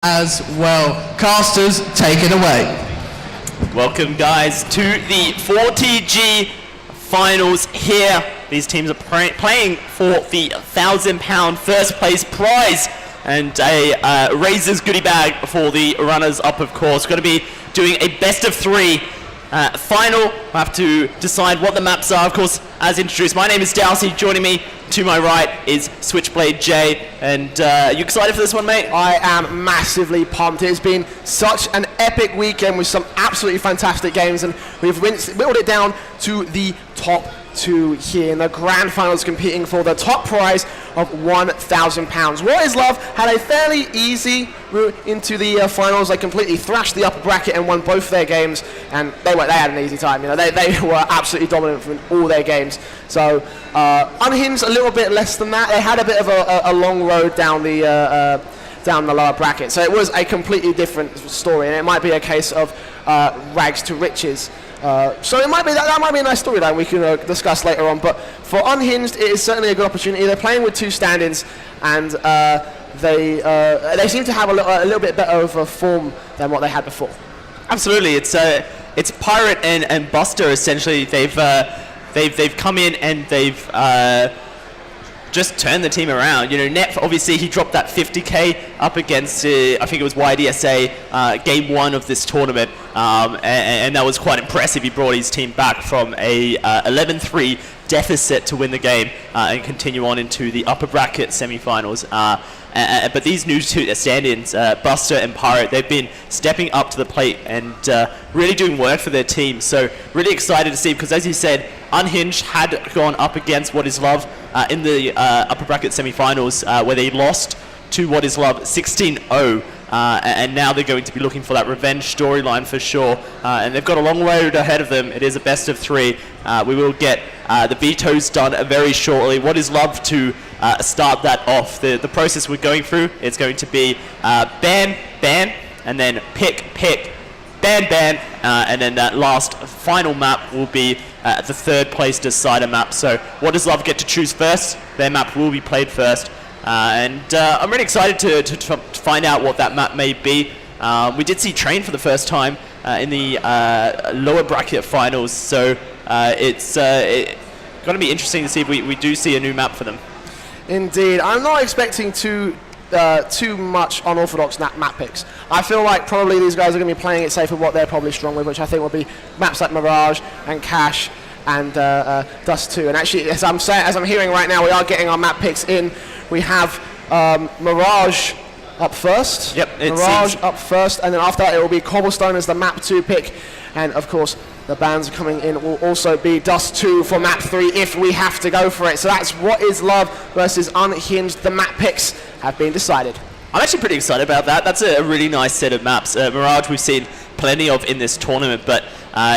as well. Casters, take it away. Welcome guys to the 40G finals here. These teams are playing for the £1,000 first place prize and a Razors goodie bag for the runners up, of course. Going to be doing a best of three final. We'll have to decide what the maps are, of course, as introduced. My name is Dalsey. Joining me to my right is Switchblade Jay. And you excited for this one, mate? I am massively pumped. It's been such an epic weekend with some absolutely fantastic games, and we've whittled it down to the top two here in the grand finals, competing for the top prize of £1,000. What is Love had a fairly easy route into the finals. They completely thrashed the upper bracket and won both their games, and they had an easy time. You know, they were absolutely dominant in all their games. So Unhinged a little bit less than that. They had a bit of a long road down the lower bracket, so it was a completely different story, and it might be a case of rags to riches. So it might be that might be a nice storyline we can discuss later on. But for Unhinged, it is certainly a good opportunity. They're playing with two stand-ins, and they seem to have a little bit better of a form than what they had before. Absolutely, it's Pirate and Buster essentially. They've come in and they've just turned the team around. You know, Nep, obviously, he dropped that 50k up against, I think it was YDSA, game one of this tournament, and that was quite impressive. He brought his team back from a 11-3 deficit to win the game and continue on into the upper bracket semi-finals. But these new two stand-ins, Buster and Pirate, they've been stepping up to the plate and really doing work for their team. So really excited to see, because as you said, Unhinged had gone up against What Is Love in the upper bracket semi-finals, where they lost to What Is Love 16-0. And now they're going to be looking for that revenge storyline for sure. And they've got a long road ahead of them. It is a best of three. We will get the vetoes done very shortly. What Is Love to start that off? The process we're going through, it's going to be ban, ban, and then pick, ban, ban, and then that last final map will be the third place decider map. So What Does Love get to choose first? Their map will be played first. And I'm really excited to find out what that map may be. We did see Train for the first time in the lower bracket finals, so it's going to be interesting to see if we do see a new map for them. Indeed. I'm not expecting too much unorthodox map picks. I feel like probably these guys are going to be playing it safe with what they're probably strong with, which I think will be maps like Mirage and Cash and Dust 2. And actually, as I'm hearing right now, we are getting our map picks in. We have Mirage up first. Yep, Mirage up first, and then after that it will be Cobblestone as the map 2 pick. And of course, the bands coming in will also be Dust 2 for map 3 if we have to go for it. So that's What Is Love versus Unhinged. The map picks have been decided. I'm actually pretty excited about that. That's a really nice set of maps. Mirage we've seen plenty of in this tournament, but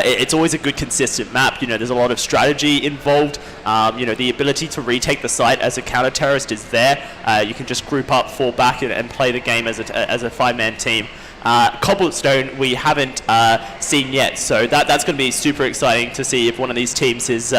it's always a good consistent map. You know, there's a lot of strategy involved. You know, the ability to retake the site as a counter-terrorist is there. You can just group up, fall back, and play the game as a five-man team. Cobblestone we haven't seen yet, so that's going to be super exciting to see if one of these teams is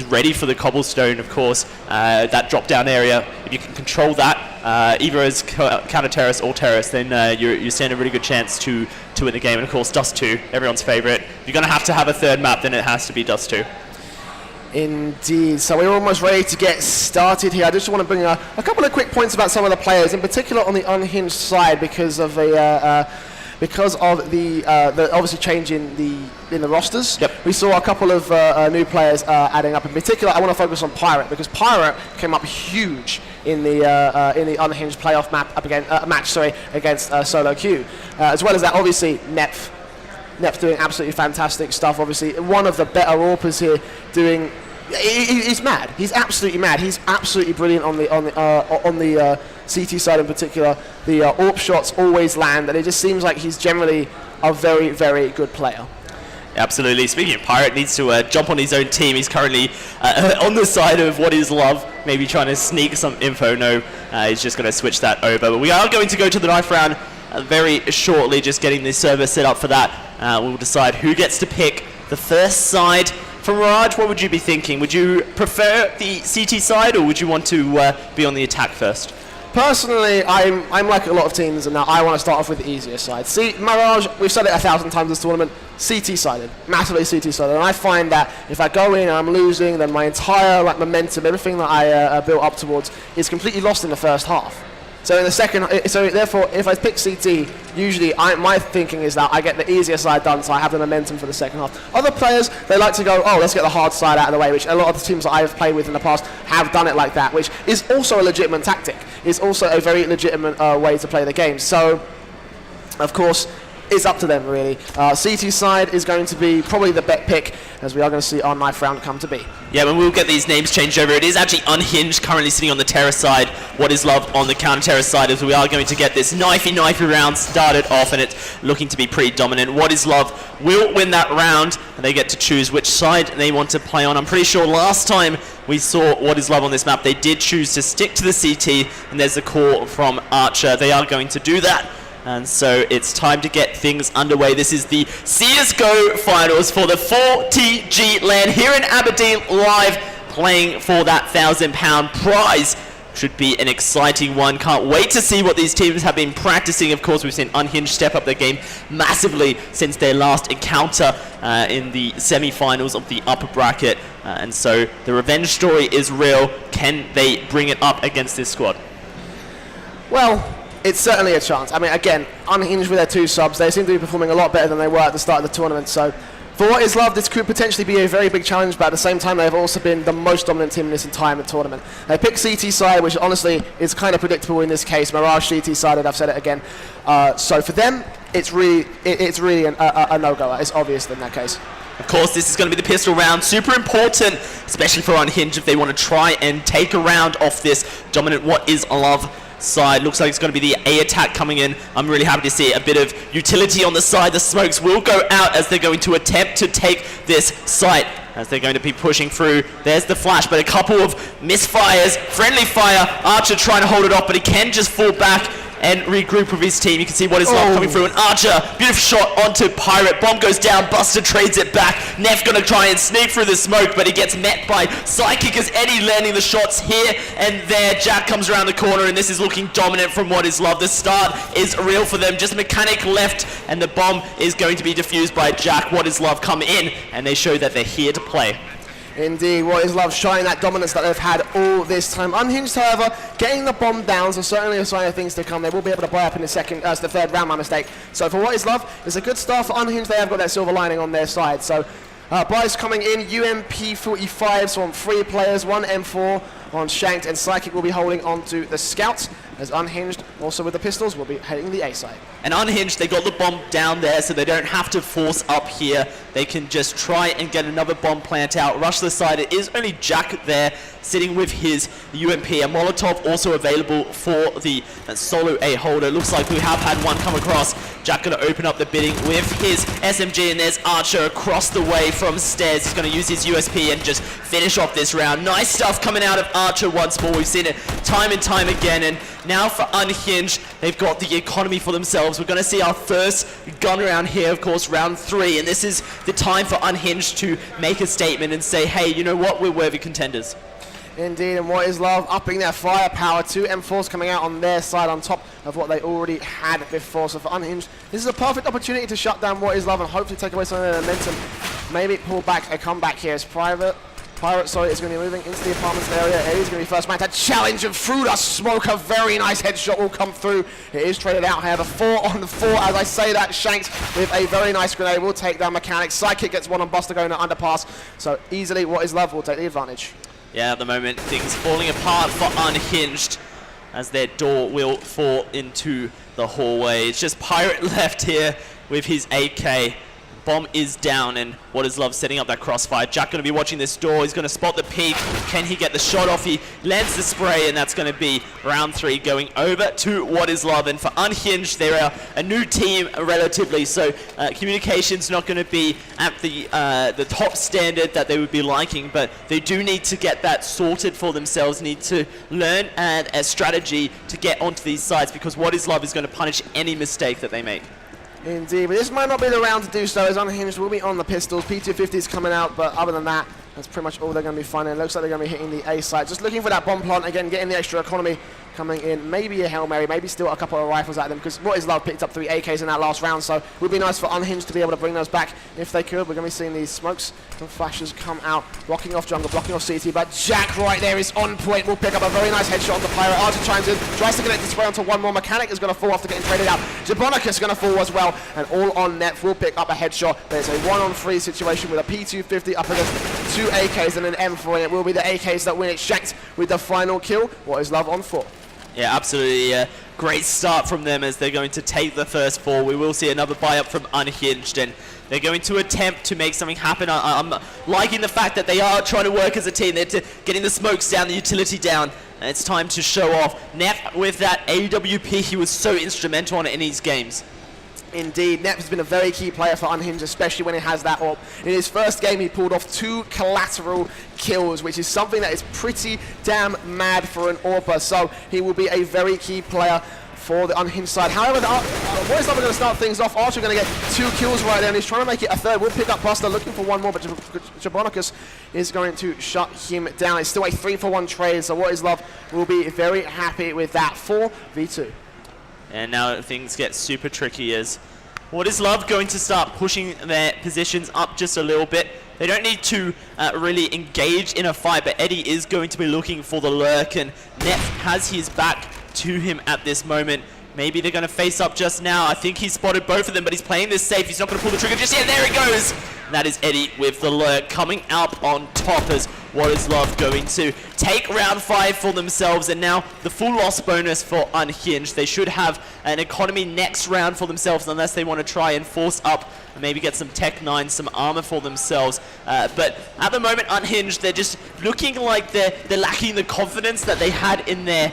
ready for the Cobblestone. Of course, that drop-down area, if you can control that, either as counter-terrorist or terrorist, then you stand a really good chance to win the game. And of course, Dust 2, everyone's favorite. If you're going to have a third map, then it has to be Dust 2. Indeed. So we're almost ready to get started here. I just want to bring a couple of quick points about some of the players, in particular on the Unhinged side, because of the obviously change in the rosters. Yep. We saw a couple of new players adding up. In particular, I want to focus on Pirate, because Pirate came up huge in the Unhinged playoff match against Solo Q. As well as that, obviously Neph doing absolutely fantastic stuff. Obviously, one of the better AWPers here doing. He's mad. He's absolutely mad. He's absolutely brilliant on the CT side in particular. The AWP shots always land, and it just seems like he's generally a very, very good player. Absolutely. Speaking of Pirate, needs to jump on his own team. He's currently on the side of What Is Love, maybe trying to sneak some info. No, he's just going to switch that over. But we are going to go to the knife round very shortly, just getting the server set up for that. We'll decide who gets to pick the first side. For Mirage, what would you be thinking? Would you prefer the CT side, or would you want to be on the attack first? Personally, I'm like a lot of teams, and now I want to start off with the easier side. See, Mirage, we've said it 1,000 times this tournament, CT-sided, massively CT-sided, and I find that if I go in and I'm losing, then my entire momentum, everything that I built up towards, is completely lost in the first half. So in the second, so therefore, if I pick CT, usually my thinking is that I get the easier side done, so I have the momentum for the second half. Other players, they like to go, oh, let's get the hard side out of the way, which a lot of the teams that I've played with in the past have done it like that, which is also a legitimate tactic. It's also a very legitimate way to play the game. So, of course, it's up to them, really. CT side is going to be probably the bet pick, as we are going to see our knife round come to be. Yeah, but we'll get these names changed over. It is actually Unhinged currently sitting on the terror side. What is Love on the counter-terror side, as we are going to get this knifey round started off, and it's looking to be pretty dominant. What is Love will win that round, and they get to choose which side they want to play on. I'm pretty sure last time we saw What is Love on this map, they did choose to stick to the CT, and there's a call from Archer. They are going to do that. And so it's time to get things underway. This is the CSGO finals for the 4TG LAN here in Aberdeen, live playing for that £1,000 prize. Should be an exciting one. Can't wait to see what these teams have been practicing. Of course, we've seen Unhinged step up their game massively since their last encounter in the semi-finals of the upper bracket. And so the revenge story is real. Can they bring it up against this squad? Well, it's certainly a chance. I mean, again, Unhinged with their 2 subs, they seem to be performing a lot better than they were at the start of the tournament. So, for what is Love, this could potentially be a very big challenge, but at the same time, they've also been the most dominant team in this entire tournament. They pick CT side, which honestly is kind of predictable in this case. Mirage CT sided, I've said it again. So for them, it's really a no-goer. It's obvious in that case. Of course, this is going to be the pistol round. Super important, especially for Unhinged, if they want to try and take a round off this dominant What is Love side. Looks like it's going to be the A attack coming in. I'm really happy to see a bit of utility on the side. The smokes will go out as they're going to attempt to take this site, as they're going to be pushing through. There's the flash, but a couple of misfires. Friendly fire. Archer trying to hold it off, but he can just fall back and regroup with his team. You can see What is Love coming through, and Archer, beautiful shot onto Pirate. Bomb goes down, Buster trades it back. Neff gonna try and sneak through the smoke, but he gets met by Psychic as Eddie landing the shots here and there. Jack comes around the corner, and this is looking dominant from What is Love. The start is real for them. Just Mechanic left, and the bomb is going to be defused by Jack. What is Love come in, and they show that they're here to play. Indeed, What is Love showing that dominance that they've had all this time. Unhinged, however, getting the bomb down, so certainly a sign of things to come. They will be able to buy up in the third round, my mistake. So for What is Love, it's a good start for Unhinged. They have got that silver lining on their side. So buys coming in, UMP 45, so on 3 players, 1 M4 on Shanked, and Psychic will be holding on to the Scouts, as Unhinged, also with the pistols, will be heading the A side. And Unhinged, they got the bomb down there, so they don't have to force up here. They can just try and get another bomb plant out, rush the side. It is only Jack there, sitting with his UMP. A Molotov also available for the solo A holder. Looks like we have had one come across. Jack gonna open up the bidding with his SMG, and there's Archer across the way from stairs. He's gonna use his USP and just finish off this round. Nice stuff coming out of Archer once more. We've seen it time and time again, and now for Unhinged, they've got the economy for themselves. We're gonna see our first gun round here, of course, round 3, and this is the time for Unhinged to make a statement and say, hey, you know what, we're worthy contenders. Indeed, and What is Love upping their firepower. 2 M4s coming out on their side on top of what they already had before. So for Unhinged, this is a perfect opportunity to shut down What is Love and hopefully take away some of their momentum. Maybe pull back a comeback here as Pirate, is going to be moving into the apartments area. Eddie's going to be first man to challenge, and through the smoke, a very nice headshot will come through. It is traded out, however, 4 on 4. As I say that, Shanks with a very nice grenade will take down Mechanic. Psychic gets one on Buster going to underpass. So easily, What is Love will take the advantage. Yeah, at the moment, things falling apart for Unhinged as their door will fall into the hallway. It's just Pirate left here with his AK. Bomb is down, and What is Love setting up that crossfire. Jack going to be watching this door. He's going to spot the peek. Can he get the shot off? He lands the spray, and that's going to be round 3 going over to What is Love. And for Unhinged, they're a new team relatively, so communication's not going to be at the top standard that they would be liking, but they do need to get that sorted for themselves, need to learn a strategy to get onto these sites, because What is Love is going to punish any mistake that they make. Indeed, but this might not be the round to do so, as Unhinged will be on the pistols. P250 is coming out, but other than that, that's pretty much all they're going to be finding. It looks like they're going to be hitting the A site. Just looking for that bomb plant, again, getting the extra economy coming in. Maybe a Hail Mary, maybe still a couple of rifles at them, because What Is Love picked up 3 AKs in that last round, so it would be nice for Unhinged to be able to bring those back if they could. We're going to be seeing these smokes and flashes come out, blocking off jungle, blocking off CT, but Jack right there is on point. We'll pick up a very nice headshot on the Pirate. Archer tries to connect the spray onto one more. Mechanic is going to fall after getting traded out. Jabonica is going to fall as well, and all on net will pick up a headshot. There's a 1-on-3 situation with a P250 up against 2 AKs and an M4, and it will be the AKs that win it. Shanked with the final kill. What Is Love on 4. Yeah, absolutely. Great start from them as they're going to take the first 4. We will see another buy up from Unhinged, and they're going to attempt to make something happen. I'm liking the fact that they are trying to work as a team. They're getting the smokes down, the utility down, and it's time to show off. Nep with that AWP, he was so instrumental on it in these games. Indeed, Nep has been a very key player for Unhinged, especially when he has that AWP. In his first game, he pulled off 2 collateral kills, which is something that is pretty damn mad for an AWPer, so he will be a very key player for the Unhinged side. However, What Is Love are going to start things off. Archer going to get 2 kills right there, and he's trying to make it a third. We'll pick up Buster, looking for one more, but Jabonicus is going to shut him down. It's still a 3-for-1 trade, so What Is Love will be very happy with that. 4v2. And now things get super tricky as What Is Love going to start pushing their positions up just a little bit. They don't need to really engage in a fight, but Eddie is going to be looking for the lurk, and Nep has his back to him at this moment. Maybe they're going to face up just now. I think he's spotted both of them, but he's playing this safe. He's not going to pull the trigger just yet. There he goes. And that is Eddie with the lurk coming out on top as What Is Love going to take round 5 for themselves, and now the full loss bonus for Unhinged. They should have an economy next round for themselves unless they want to try and force up and maybe get some Tech 9, some armor for themselves. But at the moment, Unhinged, they're just looking like they're lacking the confidence that they had in their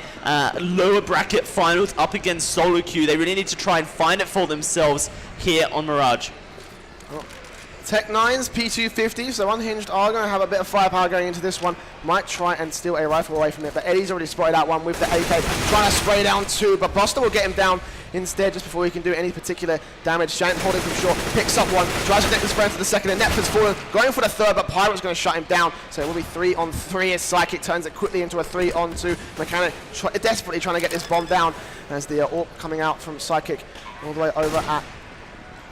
lower bracket finals up against Solo Q. They really need to try and find it for themselves here on Mirage. Tech 9's P250, so Unhinged are going to have a bit of firepower going into this one. Might try and steal a rifle away from it, but Eddie's already spotted out one with the AK, trying to spray down 2, but Buster will get him down instead just before he can do any particular damage. Shank holding from short, picks up one, tries to connect the spray into the second, and Nep has fallen, going for the third, but Pirate's going to shut him down, so it will be 3-on-3 as Psychic turns it quickly into a 3-on-2. Mechanic desperately trying to get this bomb down as the AWP coming out from Psychic all the way over at...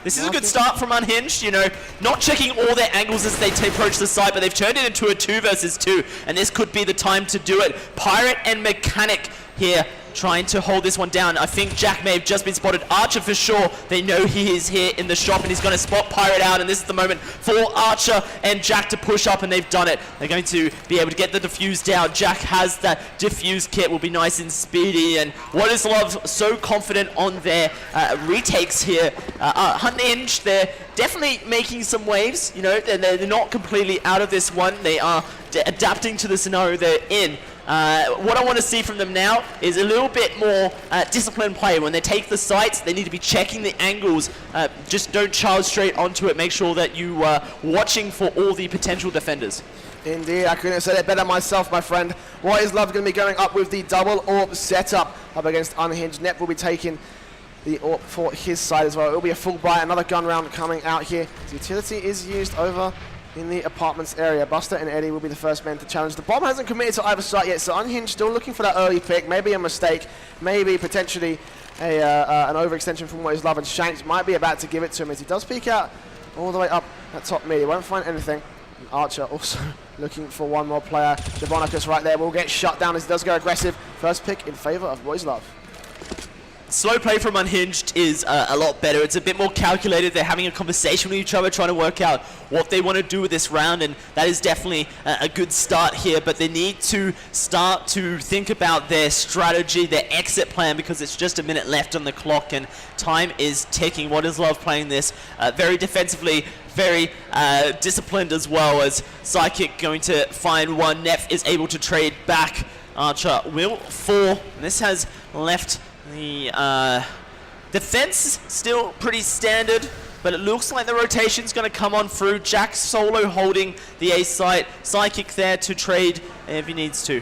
This is a good start from Unhinged, you know, not checking all their angles as they approach the site, but they've turned it into a 2 versus 2, and this could be the time to do it. Pirate and Mechanic here trying to hold this one down. I think Jack may have just been spotted. Archer for sure, they know he is here in the shop, and he's going to spot Pirate out, and this is the moment for Archer and Jack to push up, and they've done it. They're going to be able to get the defuse down. Jack has that defuse kit, will be nice and speedy, and What Is Love so confident on their retakes here. Unhinged, they're definitely making some waves, you know, they're not completely out of this one. They are adapting to the scenario they're in. What I want to see from them now is a little bit more disciplined play. When they take the sights, they need to be checking the angles. Just don't charge straight onto it. Make sure that you are watching for all the potential defenders. Indeed, I couldn't have said it better myself, my friend. What Is Love going to be going up with the double AWP setup up against Unhinged. Nep will be taking the AWP for his side as well. It will be a full buy, another gun round coming out here. The utility is used over in the apartments area. Buster and Eddie will be the first men to challenge. The bomb hasn't committed to either side yet, so Unhinged still looking for that early pick. Maybe a mistake, maybe potentially an overextension from What Is Love, and Shanks might be about to give it to him as he does peek out all the way up at top mid. He won't find anything. And Archer also looking for one more player. Jabonicus right there will get shut down as he does go aggressive. First pick in favor of What Is Love. Slow play from Unhinged is a lot better. It's a bit more calculated. They're having a conversation with each other, trying to work out what they want to do with this round, and that is definitely a good start here, but they need to start to think about their strategy, their exit plan, because it's just a minute left on the clock and time is ticking. What Is Love playing this very defensively, very disciplined as well, as Psychic going to find one. Nef is able to trade back. Archer will fall, and this has left the defense still pretty standard, but it looks like the rotation's going to come on through. Jack solo holding the A site. Psychic there to trade if he needs to.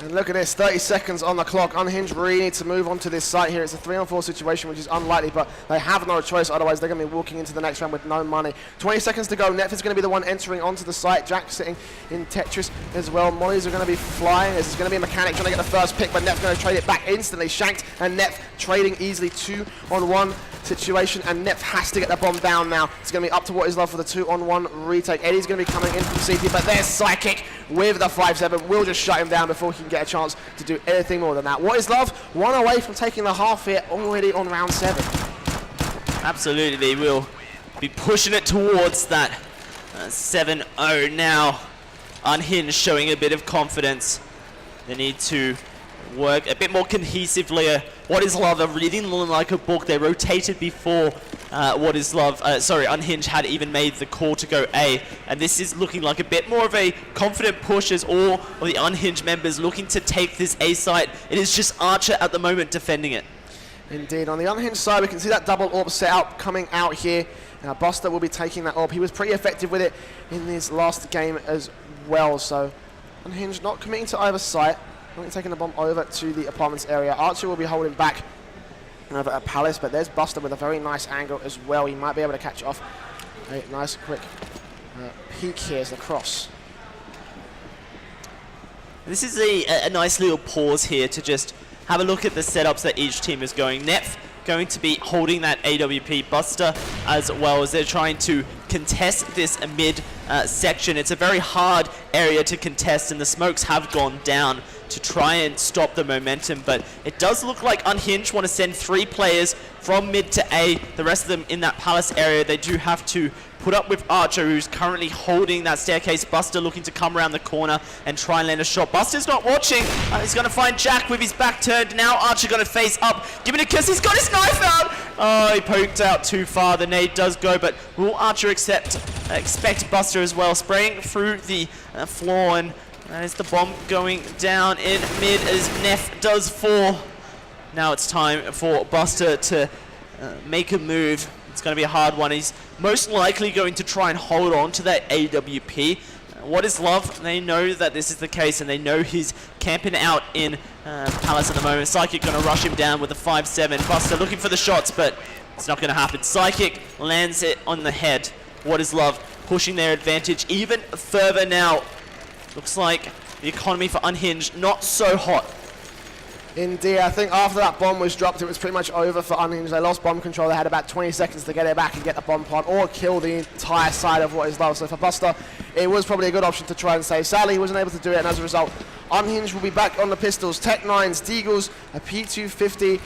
And look at this, 30 seconds on the clock. Unhinged really need to move on to this site here. It's a 3-on-4 situation, which is unlikely, but they have no choice. Otherwise, they're going to be walking into the next round with no money. 20 seconds to go. Nef is going to be the one entering onto the site. Jack sitting in Tetris as well. Mollies are going to be flying. This is going to be a mechanic trying to get the first pick, but Nef's going to trade it back instantly. Shanked, and Nef trading easily 2-on-1 situation, and Nef has to get the bomb down now. It's going to be up to What Is Love for the 2-on-1 retake. Eddie's going to be coming in from CT, but there's Psychic with the 5-7. We'll just shut him down before he can get a chance to do anything more than that. What Is Love, one away from taking the half here already on round 7. Absolutely, they will be pushing it towards that 7-0 now. Unhinged showing a bit of confidence. They need to work a bit more cohesively. What Is Love are reading like a book. They rotated before What Is Love, Unhinged had even made the call to go A, and this is looking like a bit more of a confident push as all of the Unhinged members looking to take this A site. It is just Archer at the moment defending it. Indeed, on the Unhinged side, we can see that double orb setup coming out here. Buster will be taking that orb. He was pretty effective with it in his last game as well, so Unhinged not committing to either site. Only taking the bomb over to the apartments area. Archer will be holding back over at Palace, but there's Buster with a very nice angle as well. He might be able to catch off a nice quick peek here as the cross. This is a nice little pause here to just have a look at the setups that each team is going. Nef going to be holding that AWP. Buster as well as they're trying to contest this mid section. It's a very hard area to contest, and the smokes have gone down to try and stop the momentum, but it does look like Unhinged want to send 3 players from mid to A, the rest of them in that Palace area. They do have to put up with Archer, who's currently holding that staircase. Buster looking to come around the corner and try and land a shot. Buster's not watching. He's going to find Jack with his back turned. Now Archer going to face up. Give it a kiss. He's got his knife out. Oh, he poked out too far. The nade does go, but will Archer expect Buster as well? Spraying through the floor, and that is the bomb going down in mid as Nef does fall. Now it's time for Buster to make a move. It's going to be a hard one. He's most likely going to try and hold on to that AWP. What Is Love? They know that this is the case, and they know he's camping out in Palace at the moment. Psychic going to rush him down with a 5-7. Buster looking for the shots, but it's not going to happen. Psychic lands it on the head. What Is Love pushing their advantage even further now. Looks like the economy for Unhinged not so hot. Indeed, I think after that bomb was dropped, it was pretty much over for Unhinged. They lost bomb control. They had about 20 seconds to get it back and get the bomb pod or kill the entire side of What Is Love. So for Buster, it was probably a good option to try and save. Sadly, he wasn't able to do it, and as a result, Unhinged will be back on the pistols. Tech 9s, Deagles, a P250,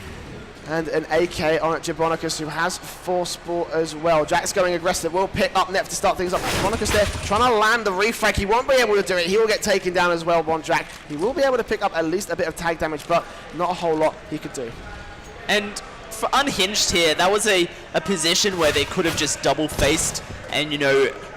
and an AK on Jabonicus, who has 4 sport as well. Jack's going aggressive. Will pick up Nef to start things up. Jabonicus there trying to land the refrag. He won't be able to do it. He will get taken down as well, Bon Jack. He will be able to pick up at least a bit of tag damage, but not a whole lot he could do. And for Unhinged here, that was a position where they could have just double-faced and,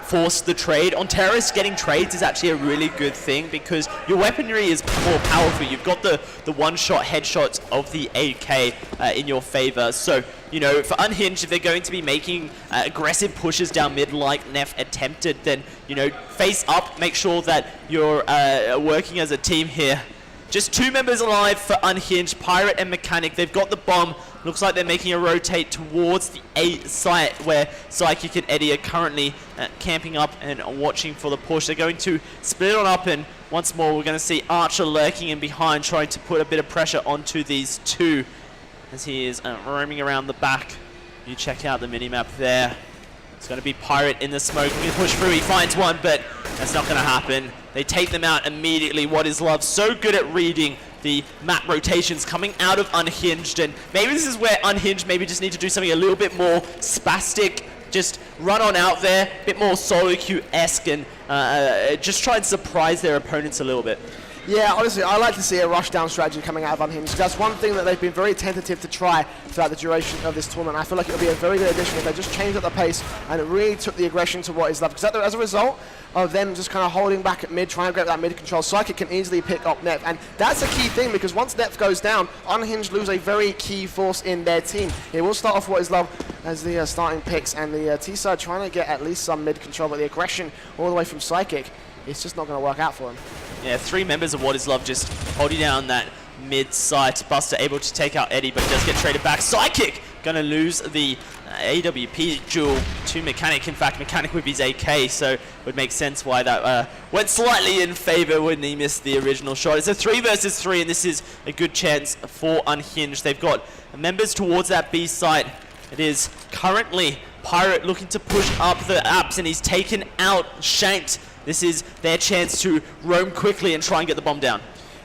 forced the trade. On terrorists, getting trades is actually a really good thing because your weaponry is more powerful. You've got the one-shot headshots of the AK in your favor. So, for Unhinged, if they're going to be making aggressive pushes down mid like Nef attempted, then, face up, make sure that you're working as a team here. Just 2 members alive for Unhinged, Pirate and Mechanic. They've got the bomb. Looks like they're making a rotate towards the A site where Psychic and Eddie are currently camping up and watching for the push. They're going to split on up, and once more we're going to see Archer lurking in behind, trying to put a bit of pressure onto these 2 as he is roaming around the back. You check out the minimap there. It's going to be Pirate in the smoke. He's going to push through. He finds one, but that's not going to happen. They take them out immediately. What Is Love? So good at reading the map rotations coming out of Unhinged, and maybe this is where Unhinged maybe just need to do something a little bit more spastic. Just run on out there, a bit more solo queue-esque, and just try and surprise their opponents a little bit. Yeah, honestly, I like to see a rush-down strategy coming out of Unhinged. That's one thing that they've been very tentative to try throughout the duration of this tournament. I feel like it would be a very good addition if they just changed up the pace and it really took the aggression to What Is Love. Because as a result of them just kind of holding back at mid, trying to get that mid control, Psychic can easily pick up Nef. And that's a key thing, because once Nef goes down, Unhinged lose a very key force in their team. It will start off What Is Love as the starting picks, and the T-side trying to get at least some mid control, but the aggression all the way from Psychic, it's just not going to work out for him. Yeah, 3 members of What Is Love just holding down that mid-site. Buster able to take out Eddie, but does get traded back. Psychic gonna lose the AWP duel to Mechanic. In fact, Mechanic with his AK, so it would make sense why that went slightly in favor when he missed the original shot. It's a 3 versus 3, and this is a good chance for Unhinged. They've got members towards that B site. It is currently Pirate looking to push up the apps, and he's taken out Shanked. This is their chance to roam quickly and try and get the bomb down.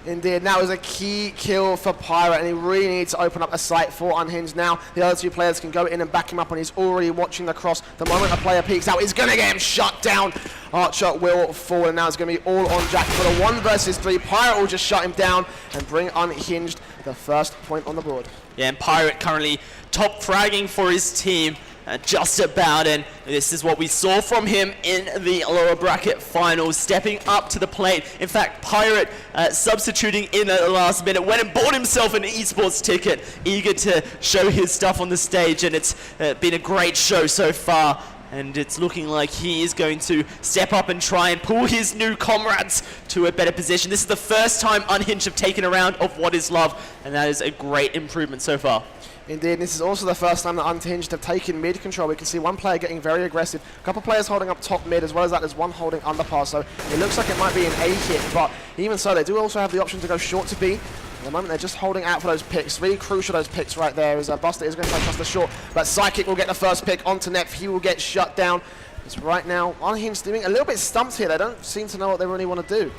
Indeed, and that was a key kill for Pirate, and he really needs to open up a site for Unhinged now. The other 2 players can go in and back him up, and he's already watching the cross. The moment a player peeks out, he's going to get him shut down. Archer will fall, and now it's going to be all on Jack for the 1 versus 3. Pirate will just shut him down and bring Unhinged the first point on the board. Yeah, and Pirate currently top fragging for his team. Just about, and this is what we saw from him in the lower bracket finals, stepping up to the plate. In fact, Pirate substituting in at the last minute, went and bought himself an esports ticket, eager to show his stuff on the stage, and it's been a great show so far. And it's looking like he is going to step up and try and pull his new comrades to a better position. This is the first time Unhinged have taken a round of What Is Love, and that is a great improvement so far. Indeed, this is also the first time that Unhinged have taken mid control. We can see one player getting very aggressive, a couple players holding up top mid, as well as that there's one holding underpass, so it looks like it might be an A hit, but even so, they do also have the option to go short to B. At the moment, they're just holding out for those picks. Really crucial, those picks right there, as Buster is going to try to trust the short, but Psychic will get the first pick onto Nep. He will get shut down. It's right now, Unhinged doing a little bit stumped here. They don't seem to know what they really want to do.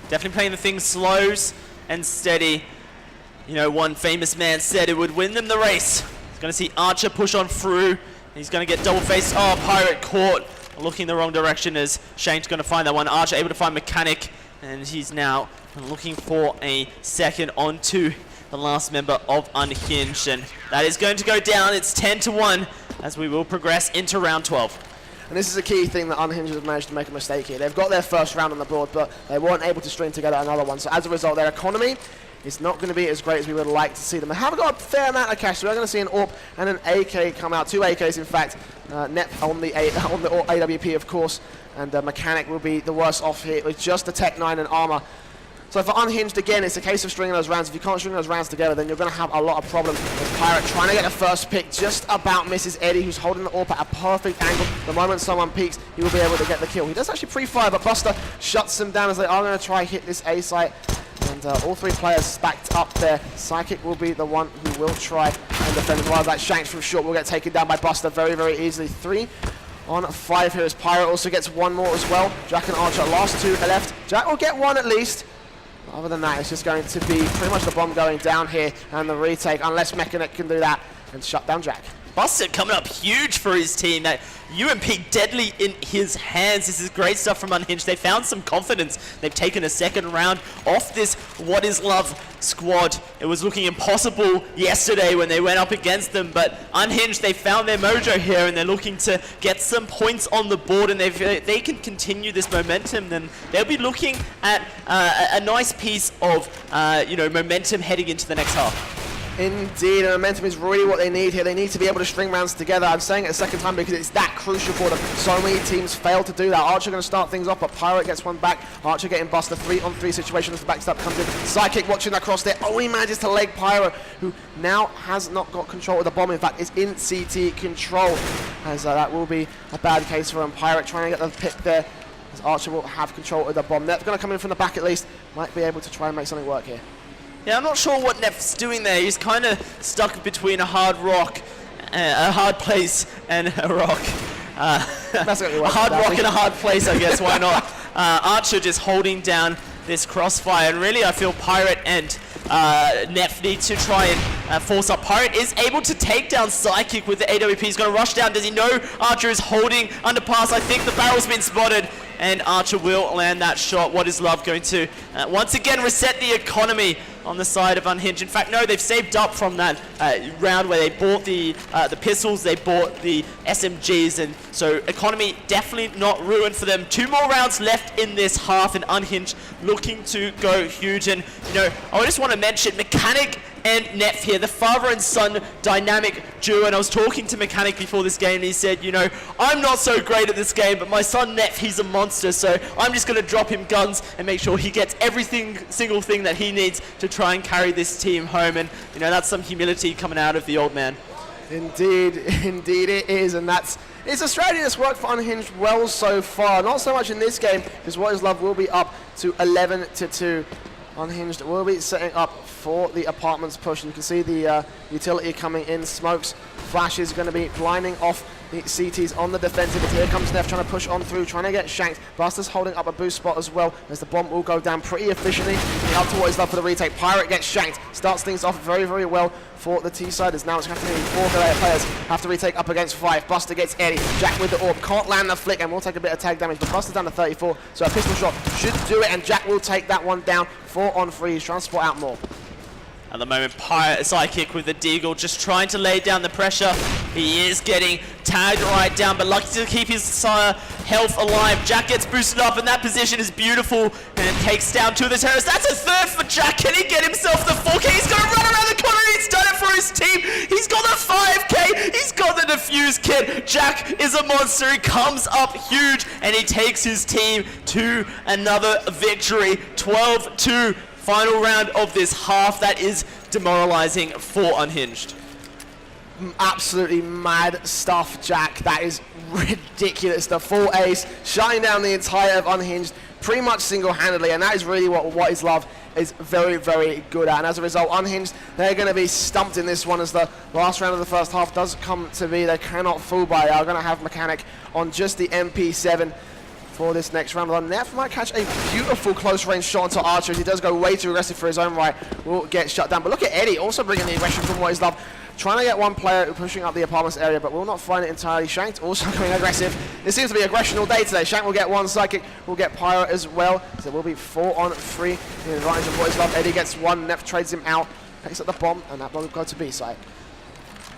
Definitely playing the things slows and steady. You know, one famous man said it would win them the race. He's going to see Archer push on through. He's going to get double faced. Oh, Pirate caught. Looking the wrong direction as Shane's going to find that one. Archer able to find Mechanic. And he's now looking for a second onto the last member of Unhinged. And that is going to go down. It's 10-1 as we will progress into round 12. And this is a key thing that Unhinged have managed to make a mistake here. They've got their first round on the board, but they weren't able to string together another one. So as a result, their economy is not going to be as great as we would like to see them. They have got a fair amount of cash, so we're going to see an AWP and an AK come out. 2 AKs, in fact. Nep on the AWP, of course, and Mechanic will be the worst off here with just the Tech 9 and armor. So for Unhinged, again, it's a case of stringing those rounds. If you can't string those rounds together, then you're going to have a lot of problems. With Pirate trying to get the first pick, just about misses Eddie, who's holding the AWP at a perfect angle. The moment someone peeks, he will be able to get the kill. He does actually pre-fire, but Buster shuts him down as they are going to try hit this A site. And all 3 players stacked up there. Psychic will be the one who will try and defend as well. That Shanks from short will get taken down by Buster very, very easily. 3 on 5 here as Pirate also gets 1 more as well. Jack and Archer, last 2 are left. Jack will get 1 at least. Other than that, it's just going to be pretty much the bomb going down here and the retake, unless Mechanic can do that and shut down Jack. Buster coming up huge for his team. That UMP deadly in his hands. This is great stuff from Unhinged. They found some confidence. They've taken a second round off this What Is Love squad. It was looking impossible yesterday when they went up against them, but Unhinged, they found their mojo here, and they're looking to get some points on the board, and if they can continue this momentum, then they'll be looking at a nice piece of momentum heading into the next half. Indeed, and momentum is really what they need here. They need to be able to string rounds together. I'm saying it a second time because it's that crucial for them. So many teams fail to do that. Archer going to start things off, but Pirate gets one back. Archer getting Buster 3-on-3 situation as the backstep comes in. Psychic watching that cross there. Oh, he manages to leg Pirate, who now has not got control of the bomb. In fact, is in CT control, as that will be a bad case for him. Pirate trying to get the pick there, as Archer will have control of the bomb. They're going to come in from the back at least. Might be able to try and make something work here. Yeah, I'm not sure what Nef's doing there. He's kind of stuck between a hard place and a rock. A hard rock and a hard place, I guess. Why not? Archer just holding down this crossfire, and really I feel Pirate and Nef need to try and force up. Pirate is able to take down Psychic with the AWP. He's going to rush down. Does he know Archer is holding underpass? I think the barrel's been spotted, and Archer will land that shot. What Is Love going to once again reset the economy on the side of Unhinged? In fact, no, they've saved up from that round where they bought the pistols, they bought the SMGs, and so economy definitely not ruined for them. 2 more rounds left in this half, and Unhinged looking to go huge. And I just want to mention Mechanic and Nef here, the father and son dynamic duo. And I was talking to Mechanic before this game, and he said, you know, I'm not so great at this game, but my son Nef, he's a monster, so I'm just going to drop him guns and make sure he gets single thing that he needs to try and carry this team home. And, you know, that's some humility coming out of the old man. Indeed, indeed it is, and it's a strategy that's worked for Unhinged well so far. Not so much in this game, because What Is Love will be up to 11-2. Unhinged will be setting up for the apartments push. You can see the utility coming in. Smokes, flashes going to be blinding off the CTs on the defensive. Here comes Nef trying to push on through, trying to get shanked. Buster's holding up a boost spot as well, as the bomb will go down pretty efficiently. Up to What Is Love for the retake. Pirate gets shanked. Starts things off very, very well for the T-siders. Now it's going to have to be 4 players have to retake up against 5. Buster gets Eddie. Jack with the orb. Can't land the flick, and will take a bit of tag damage, but Buster's down to 34, so a pistol shot should do it, and Jack will take that one down. 4 on 3. He's trying to spot out more. At the moment, Pirate Psychic with the Deagle, just trying to lay down the pressure. He is getting tagged right down, but lucky to keep his health alive. Jack gets boosted up, and that position is beautiful, and takes down 2 of the terrorists. That's a 3rd for Jack. Can he get himself the 4K? He's going to run around the corner, and he's done it for his team. He's got the 5K. He's got the defuse kit. Jack is a monster. He comes up huge, and he takes his team to another victory. 12-2. Final round of this half. That is demoralizing for Unhinged. Absolutely mad stuff, Jack. That is ridiculous. The full ace, shutting down the entire of Unhinged pretty much single-handedly, and that is really what Is Love is very, very good at. And as a result, Unhinged, they're going to be stumped in this one, as the last round of the first half does come to be. They cannot fool by it. Are going to have Mechanic on just the MP7 for this next round. Nef might catch a beautiful close-range shot onto Archer, as he does go way too aggressive for his own right. Will get shut down. But look at Eddie, also bringing the aggression from What Is Love. Trying to get one player pushing up the apartments area, but will not find it entirely. Shanked also going aggressive. It seems to be aggression all day today. Shank will get 1, Psychic will get Pyro as well. So it will be 4 on 3 in the advantage of What Is Love. Eddie gets 1, Nef trades him out, picks up the bomb, and that bomb will go to B-side.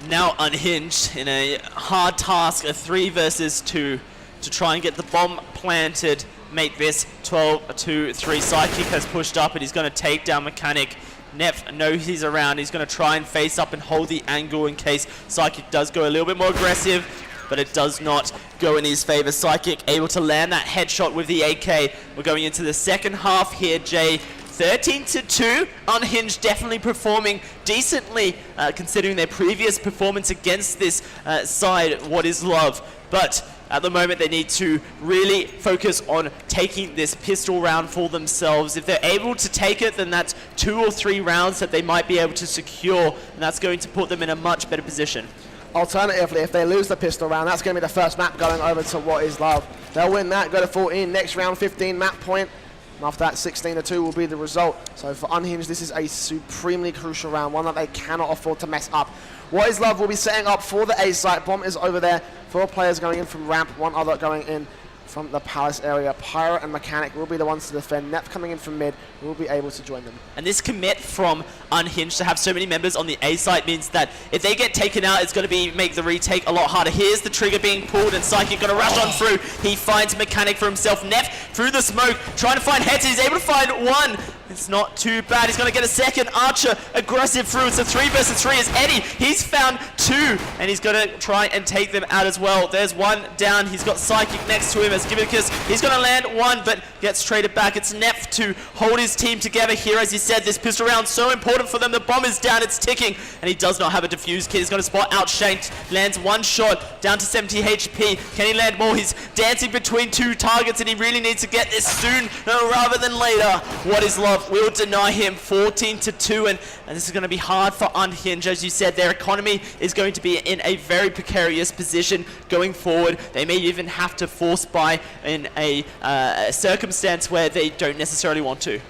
Now Unhinged in a hard task, a 3 versus 2, to try and get the bomb planted, make this 12-3. Psychic has pushed up, and he's going to take down Mechanic. Nef knows he's around. He's going to try and face up and hold the angle in case Psychic does go a little bit more aggressive, but it does not go in his favor. Psychic able to land that headshot with the AK. We're going into the second half here, Jay. 13-2. Unhinged definitely performing decently, considering their previous performance against this side, What Is Love. But at the moment, they need to really focus on taking this pistol round for themselves. If they're able to take it, then that's 2 or 3 rounds that they might be able to secure, and that's going to put them in a much better position. Alternatively, if they lose the pistol round, that's going to be the first map going over to What Is Love. They'll win that, go to 14, next round 15 map point. And after that, 16-2 will be the result. So for Unhinged, this is a supremely crucial round, one that they cannot afford to mess up. What Is Love will be setting up for the A site. Bomb is over there. 4 players going in from ramp, 1 other going in from the palace area. Pyro and Mechanic will be the ones to defend. Nef coming in from mid will be able to join them. And this commit from Unhinged to have so many members on the A site means that if they get taken out, it's going to make the retake a lot harder. Here's the trigger being pulled, and Psychic going to rush on through. He finds Mechanic for himself. Nef through the smoke, trying to find heads. He's able to find 1. It's not too bad. He's going to get a second. Archer aggressive through. It's a 3 versus 3 as Eddie. He's found 2, and he's going to try and take them out as well. There's 1 down. He's got Psychic next to him as Gibicus. He's going to land 1, but gets traded back. It's Nef to hold his team together here. As you said, this pistol round so important for them. The bomb is down. It's ticking, and he does not have a defuse kit. He's going to spot out Shanked. Lands 1 shot down to 70 HP. Can he land more? He's dancing between 2 targets, and he really needs to get this soon rather than later. What Is Love will deny him 14-2, and this is going to be hard for Unhinged. As you said, their economy is going to be in a very precarious position going forward. They may even have to force buy in a circumstance where they don't necessarily want to.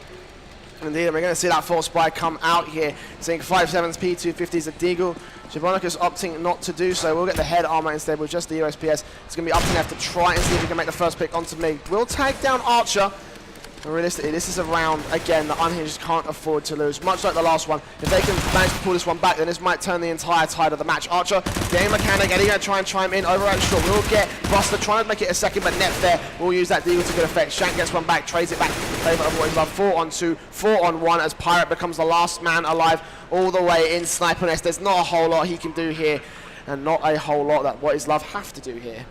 Indeed, we're going to see that force buy come out here. Seeing 5.7s, P250s, a Deagle. Javonicus opting not to do so. We'll get the head armor instead with just the USPS. It's going to be up to Nef to try and see if he can make the first pick onto me. We'll tag down Archer. Realistically, this is a round, again, that Unhinged can't afford to lose. Much like the last one, if they can manage to pull this one back, then this might turn the entire tide of the match. Archer, game mechanic, Eddie going to try and chime in. Overround short, we'll get Buster trying to make it a second, but Nep there will use that deagle to good effect. Shank gets one back, trades it back in favour of what is love. 4 on 2, 4 on 1, as Pirate becomes the last man alive all the way in Sniper Nest. There's not a whole lot he can do here, and not a whole lot that What Is Love have to do here.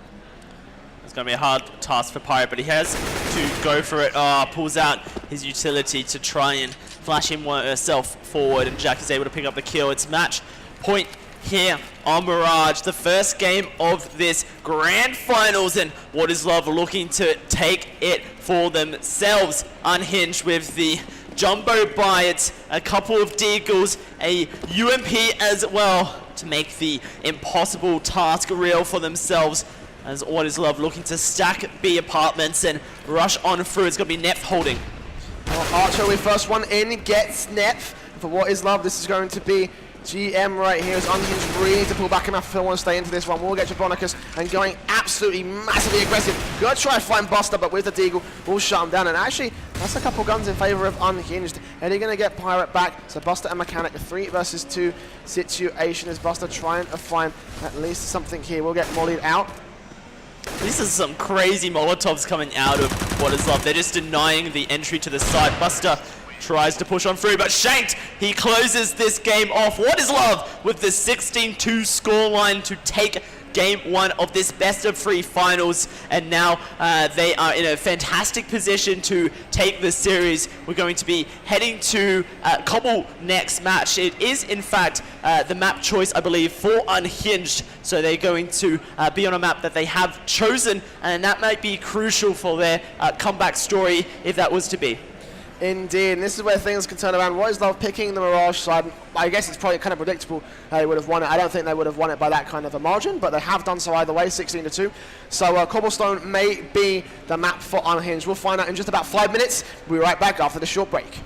It's going to be a hard task for Pirate, but he has to go for it. Pulls out his utility to try and flash himself forward, and Jack is able to pick up the kill. It's match point here on Mirage, the first game of this grand finals, and What Is Love looking to take it for themselves. Unhinged with the jumbo buy, it's a couple of deagles, a UMP as well to make the impossible task real for themselves, as What Is Love looking to stack B apartments and rush on through. It's going to be Nep holding. Well, Archer with first one in gets Nep. For What Is Love, this is going to be GM right here, as Unhinged really to pull back enough if they want to stay into this one. We'll get Japonicus and going absolutely massively aggressive. Gonna try to find Buster, but with the deagle, we'll shut him down. And actually, that's a couple guns in favor of Unhinged. Eddie gonna get Pirate back, so Buster and Mechanic, a 3 versus 2 situation, as Buster trying to find at least something here. We'll get mollied out. This is some crazy Molotovs coming out of What Is Love. They're just denying the entry to the side. Buster tries to push on through, but shanked. He closes this game off. What Is Love with the 16-2 scoreline to take game 1 of this best of 3 finals, and now they are in a fantastic position to take this series. We're going to be heading to Cobble next match. It is in fact the map choice, I believe, for Unhinged, so they're going to be on a map that they have chosen, and that might be crucial for their comeback story if that was to be. Indeed, and this is where things can turn around. What Is Love picking the Mirage side? I guess it's probably kind of predictable they would have won it. I don't think they would have won it by that kind of a margin, but they have done so either way, 16-2. So Cobblestone may be the map for Unhinged. We'll find out in just about 5 minutes. We'll be right back after the short break.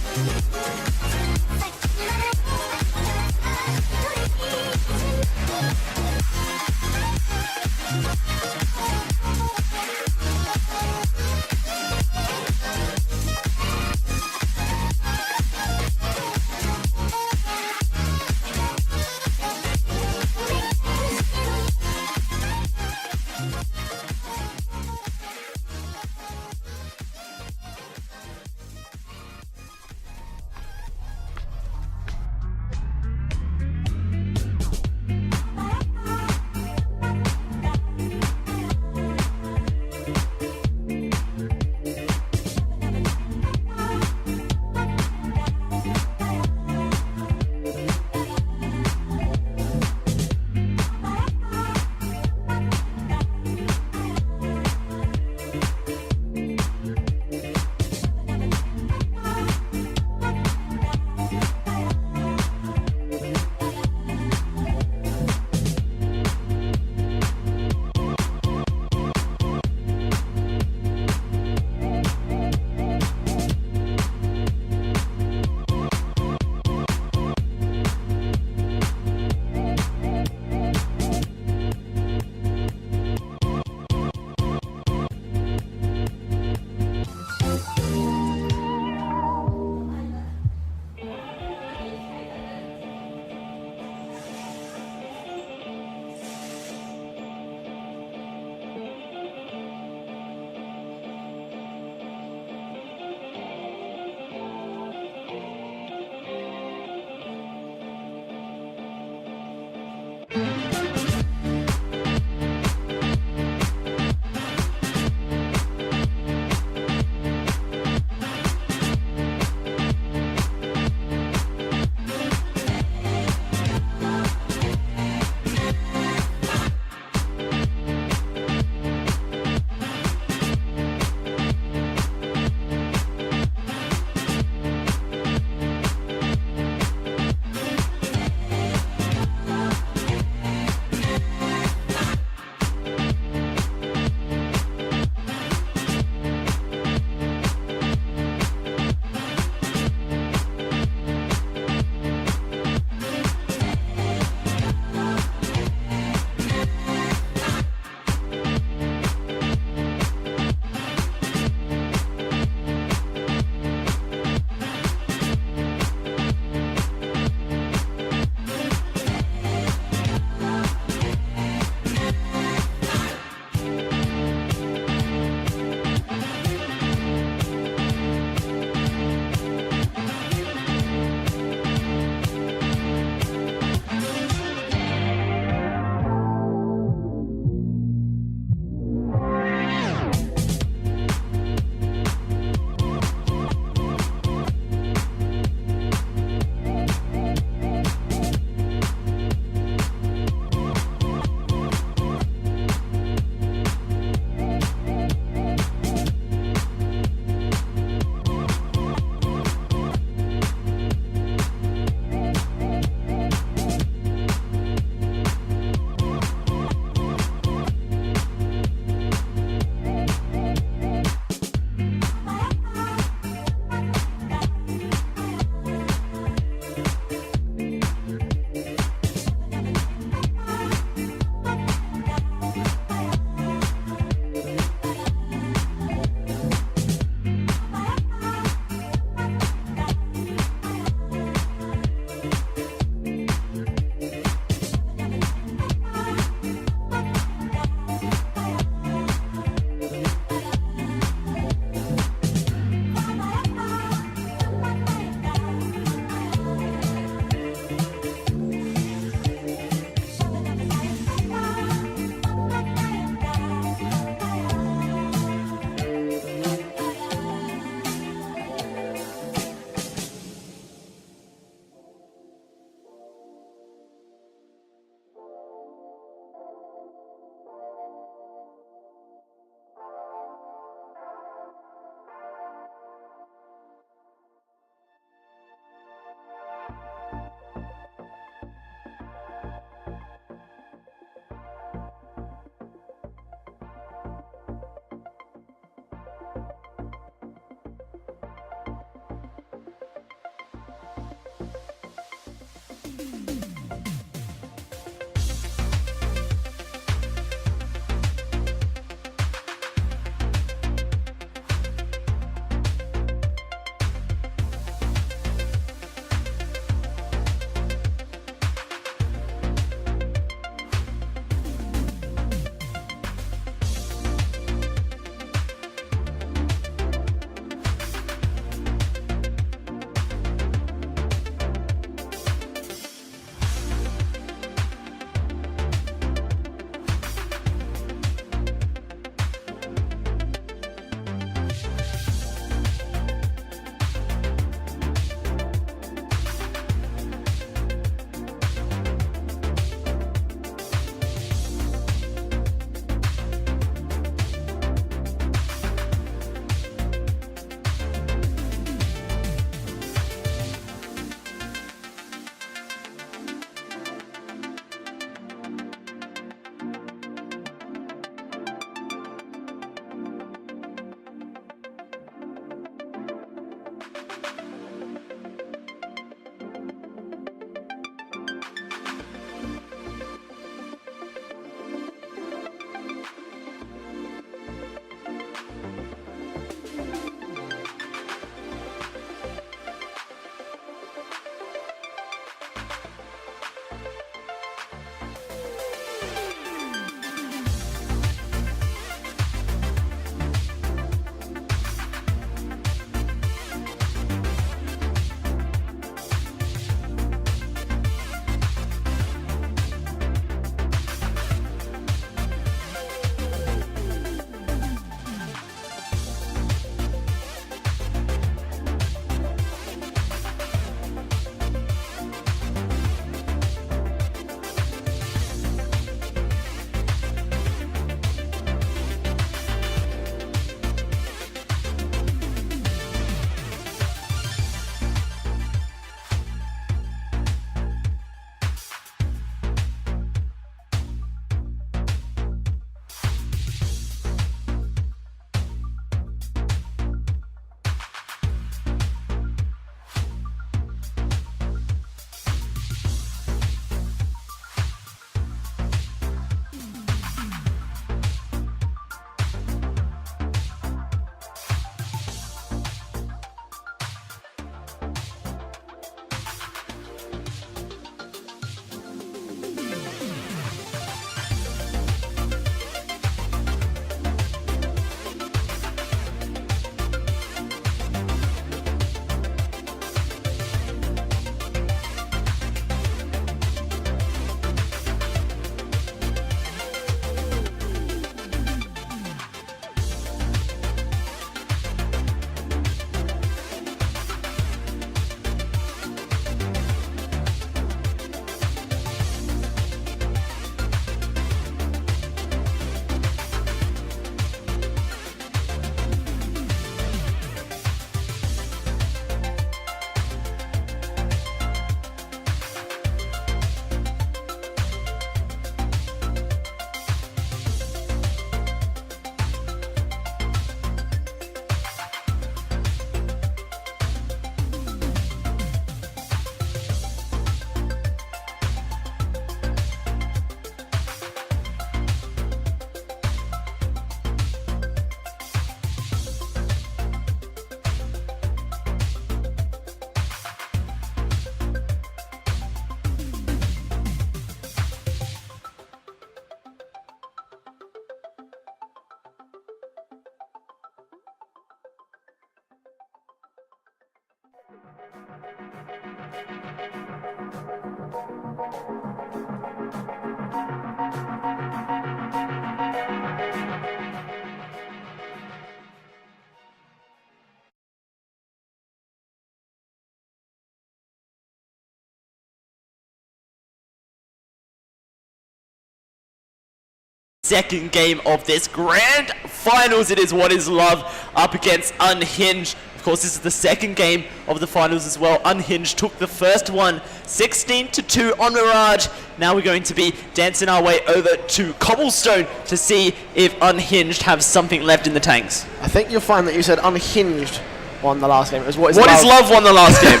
Second game of this grand finals. It is What Is Love up against Unhinged. Of course, this is the second game of the finals as well. Unhinged took the first one 16-2 on Mirage. Now we're going to be dancing our way over to Cobblestone to see if Unhinged have something left in the tanks. I think you'll find that you said Unhinged won the last game. It was What Is What Love. Is Love won the last game.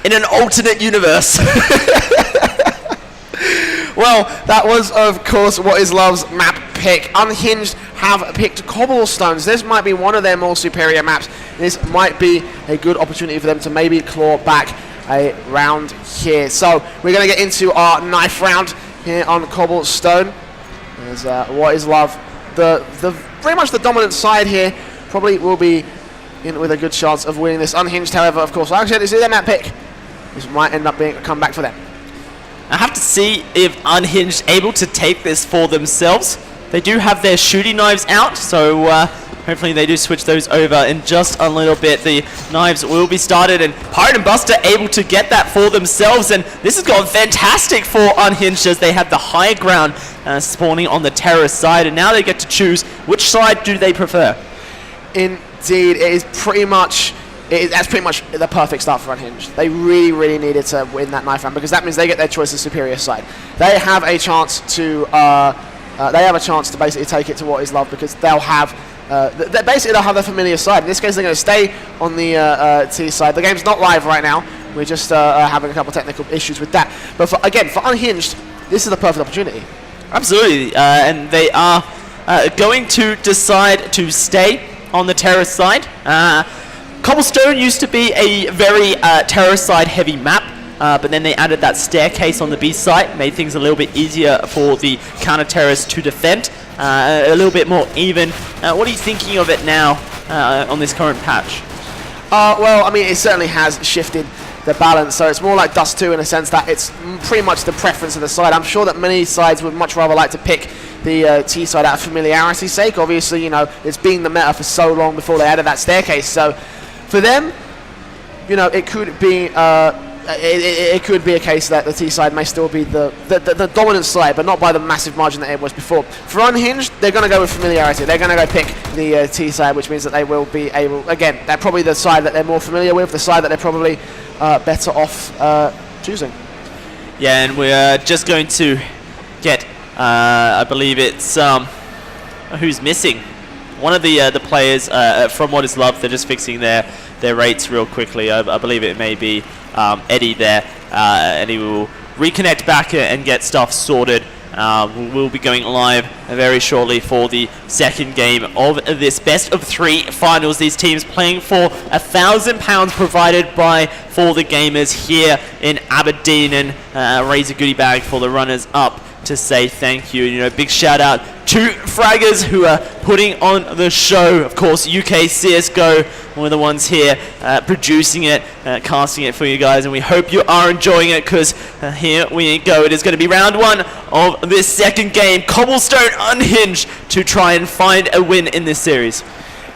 In an alternate universe. Well, that was, of course, What Is Love's map pick. Unhinged have picked Cobblestones. This might be one of their more superior maps. This might be a good opportunity for them to maybe claw back a round here. So we're going to get into our knife round here on Cobblestone. As What Is Love, the pretty much the dominant side here, probably will be in with a good chance of winning this. Unhinged, however, of course, like I said, this is their map pick. This might end up being a comeback for them. I have to see if Unhinged able to take this for themselves. They do have their shooting knives out, so hopefully they do switch those over in just a little bit. The knives will be started, and Pirate and Buster able to get that for themselves, and this has gone fantastic for Unhinged as they have the high ground spawning on the terrorist side, and now they get to choose which side do they prefer. Indeed, it is pretty much... That's pretty much the perfect start for Unhinged. They really, really needed to win that knife round because that means they get their choice of superior side. They have a chance to basically take it to What Is Love because they'll have basically they'll have their familiar side. In this case, they're going to stay on the T side. The game's not live right now. We're just having a couple technical issues with that. But for Unhinged, this is the perfect opportunity. Absolutely, and they are going to decide to stay on the terrace side. Cobblestone used to be a very terrace side heavy map, but then they added that staircase on the B side, made things a little bit easier for the counter terrace to defend, a little bit more even. What are you thinking of it now on this current patch? Well, I mean, it certainly has shifted the balance, so it's more like Dust 2 in a sense that it's pretty much the preference of the side. I'm sure that many sides would much rather like to pick the T side out of familiarity's sake. Obviously, you know, it's been the meta for so long before they added that staircase, so for them, you know, it could be it could be a case that the T side may still be the dominant side, but not by the massive margin that it was before. For Unhinged, they're going to go with familiarity. They're going to go pick the T side, which means that they will be able, again, they're probably the side that they're more familiar with, the side that they're probably better off choosing. Yeah, and we're just going to get, I believe it's, who's missing? One of the players from What Is Love. They're just fixing their rates real quickly. I believe it may be Eddie there, and he will reconnect back and get stuff sorted. We'll be going live very shortly for the second game of this best of 3 finals. These teams playing for £1,000 provided by For The Gamers here in Aberdeen, and raise a goodie bag for the runners up to say thank you. You know, big shout out to Fragers who are putting on the show. Of course, UK CSGO, one of the ones here producing it, casting it for you guys, and we hope you are enjoying it, because here we go. It is going to be round 1 of this second game. Cobblestone Unhinged to try and find a win in this series.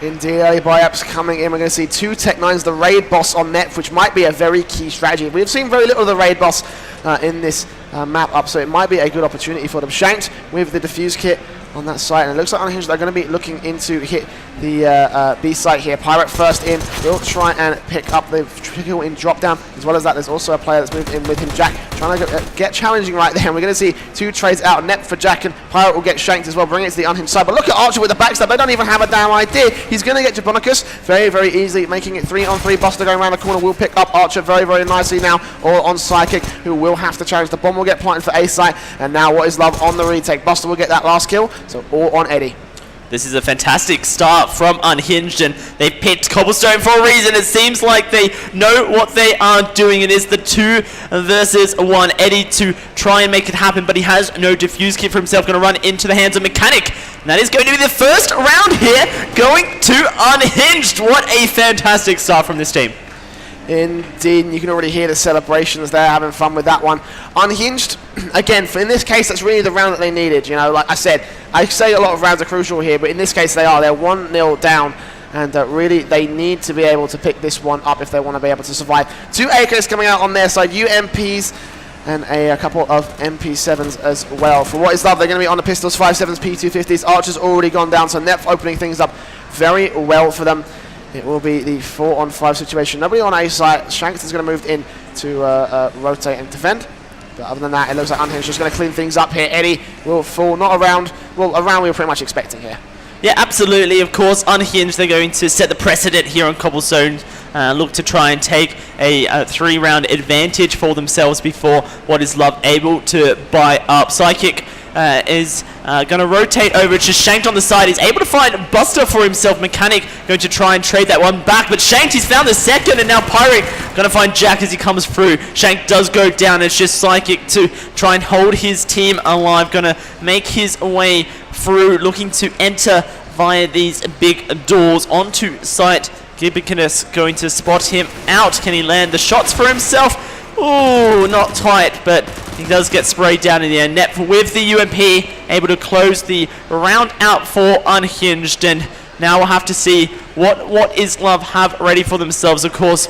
Indeed, early buy-ups coming in. We're going to see 2 Tech-9s, the raid boss on net, which might be a very key strategy. We've seen very little of the raid boss in this map up, so it might be a good opportunity for them. Shanked with the defuse kit on that site, and it looks like Unhinged are going to be looking into hit the B site here. Pirate first in, will try and pick up the kill in drop down. As well as that, there's also a player that's moved in with him, Jack, trying to get challenging right there, and we're going to see 2 trades out. Net for Jack, and Pirate will get shanked as well, bring it to the Unhinged side. But look at Archer with the backstab. They don't even have a damn idea. He's going to get Jabonicus very, very easily, making it 3-on-3. Buster going around the corner will pick up Archer very, very nicely now, all on Psychic, who will have to challenge. The bomb will get planted for A site, and now What Is Love on the retake. Buster will get that last kill, so all on Eddie. This is a fantastic start from Unhinged, and they picked Cobblestone for a reason. It seems like they know what they are doing. It is the 2 versus 1. Eddie to try and make it happen, but he has no defuse kit for himself. Going to run into the hands of Mechanic. And that is going to be the first round here, going to Unhinged. What a fantastic start from this team. Indeed, and you can already hear the celebrations there, having fun with that one. Unhinged, again, in this case, that's really the round that they needed. You know, like I said, I say a lot of rounds are crucial here, but in this case they are. They're 1-0 down, and really they need to be able to pick this one up if they want to be able to survive. 2 AKs coming out on their side, UMPs, and a couple of MP7s as well. For What Is Love, they're going to be on the pistols, 5.7s, P250s. Archer's already gone down, so Net opening things up very well for them. It will be the 4-on-5 situation. Nobody on A side. Shanks is going to move in to rotate and defend. But other than that, it looks like Unhinged just going to clean things up here. Eddie will fall, not around, well, around we were pretty much expecting here. Yeah, absolutely. Of course, Unhinged, they're going to set the precedent here on Cobblestone. Look to try and take a 3-round advantage for themselves before What Is Love able to buy up. Psychic is going to rotate over to Shanked on the side. He's able to find Buster for himself. Mechanic going to try and trade that one back, but Shanked, he's found the second, and now Pirate going to find Jack as he comes through. Shanked does go down. It's just Psychic to try and hold his team alive. Going to make his way through, looking to enter via these big doors onto site. Gibicanus going to spot him out. Can he land the shots for himself? Ooh, not tight, but he does get sprayed down in the air. Net with the UMP, able to close the round out for Unhinged, and now we'll have to see what Is Love have ready for themselves. Of course,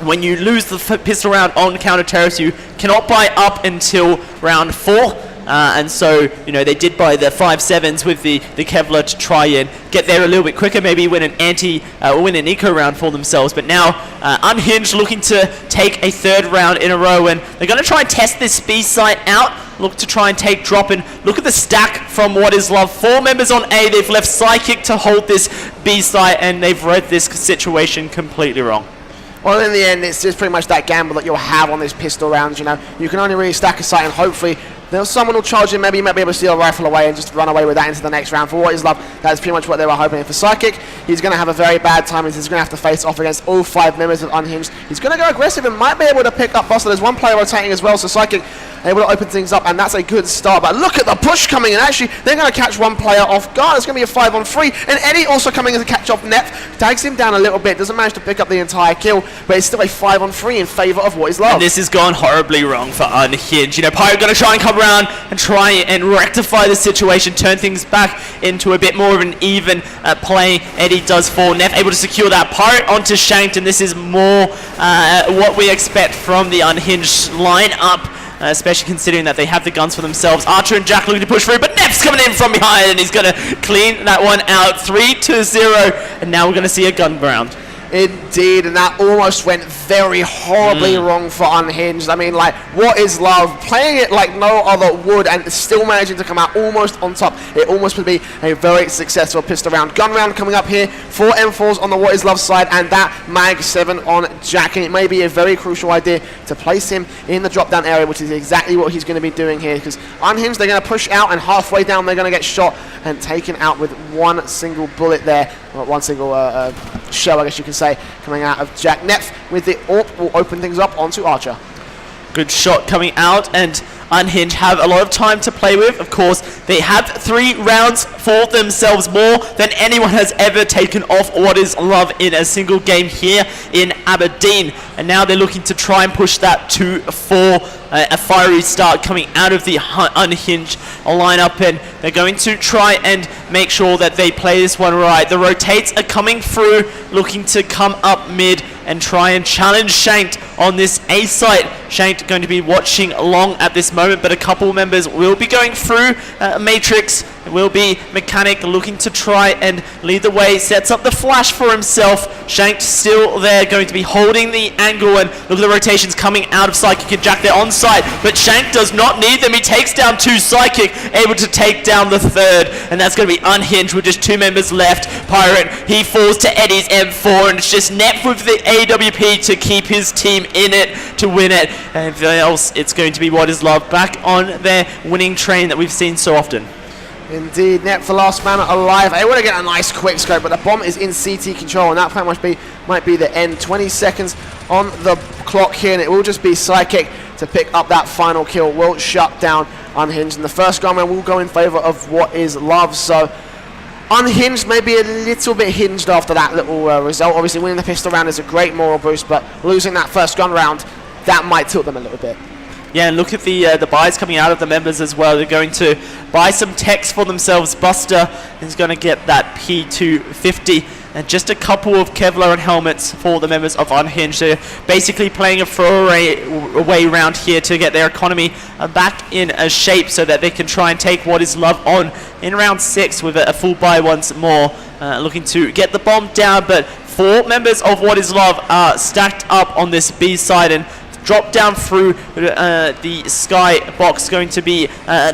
when you lose the pistol round on counter terrace, you cannot buy up until round 4. and so they did buy the 5-7s with the Kevlar to try and get there a little bit quicker, maybe win win an eco round for themselves. But now Unhinged looking to take a third round in a row, and they're going to try and test this B site out. Look to try and take drop, and look at the stack from What Is Love. 4 members on A. They've left Psychic to hold this B site, and they've read this situation completely wrong. Well, in the end, it's just pretty much that gamble that you'll have on these pistol rounds. You can only really stack a site, and hopefully someone will charge in. Maybe you might be able to steal a rifle away and just run away with that into the next round. For What Is Love, that's pretty much what they were hoping. For Psychic, he's going to have a very bad time. He's going to have to face off against all 5 members of Unhinged. He's going to go aggressive and might be able to pick up Buster. There's one player rotating as well, so Psychic able to open things up, and that's a good start. But look at the push coming in. Actually, they're going to catch one player off guard. It's going to be a 5-on-3, and Eddie also coming in to catch off Neph. Tags him down a little bit, doesn't manage to pick up the entire kill, but it's still a 5-on-3 in favor of What Is Love. And this has gone horribly wrong for Unhinged. Pirate going to try and come around and try and rectify the situation, turn things back into a bit more of an even play. Eddie does fall. Neph able to secure that. Pirate onto Shanked, and this is more what we expect from the Unhinged lineup. Especially considering that they have the guns for themselves. Archer and Jack looking to push through, but Neph's coming in from behind, and he's going to clean that one out. 3-0, and now we're going to see a gun round. Indeed, and that almost went very horribly wrong for Unhinged. I mean, What Is Love, playing it like no other would, and still managing to come out almost on top. It almost would be a very successful pistol round. Gun round coming up here, 4 M4s on the What Is Love side, and that Mag 7 on Jack, and it may be a very crucial idea to place him in the drop-down area, which is exactly what he's going to be doing here, because Unhinged, they're going to push out, and halfway down they're going to get shot and taken out with one single bullet there, or one single shell, I guess you can say, coming out of Jack. Neph with the AWP will open things up onto Archer. Good shot coming out, and Unhinged have a lot of time to play with. Of course, they have 3 rounds for themselves, more than anyone has ever taken off What Is Love in a single game here in Aberdeen. And now they're looking to try and push that to 4. A fiery start coming out of the Unhinged lineup, and they're going to try and make sure that they play this one right. The rotates are coming through, looking to come up mid and try and challenge Shanked on this A site. Shanked going to be watching long at this moment, but a couple members will be going through Matrix. It will be Mechanic looking to try and lead the way, sets up the flash for himself. Shanked still there, going to be holding the angle, and look at the rotations coming out of Psychic and Jack. They're on site, but Shank does not need them. He takes down 2 Psychic, able to take down the 3rd, and that's going to be Unhinged with just 2 members left. Pirate, he falls to Eddie's M4, and it's just Neph with the AWP to keep his team in it, to win it. And if else, it's going to be What Is Love back on their winning train that we've seen so often. Indeed, Neph, the last man alive. I want to get a nice quick scope, but the bomb is in CT control, and that point might be the end. 20 seconds on the clock here, and it will just be Psychic to pick up that final kill. Will shut down Unhinged, and the first gun round will go in favor of What Is Love. So Unhinged may be a little bit hinged after that little result. Obviously, winning the pistol round is a great moral boost, but losing that first gun round, that might tilt them a little bit. Yeah, and look at the buys coming out of the members as well. They're going to buy some techs for themselves. Buster is going to get that P250 and just a couple of Kevlar and helmets for the members of Unhinged. They're basically playing a throwaway round here to get their economy back in a shape so that they can try and take What Is Love on in round 6 with a full buy once more. Looking to get the bomb down, but 4 members of What Is Love are stacked up on this B side, and drop down through the sky box going to be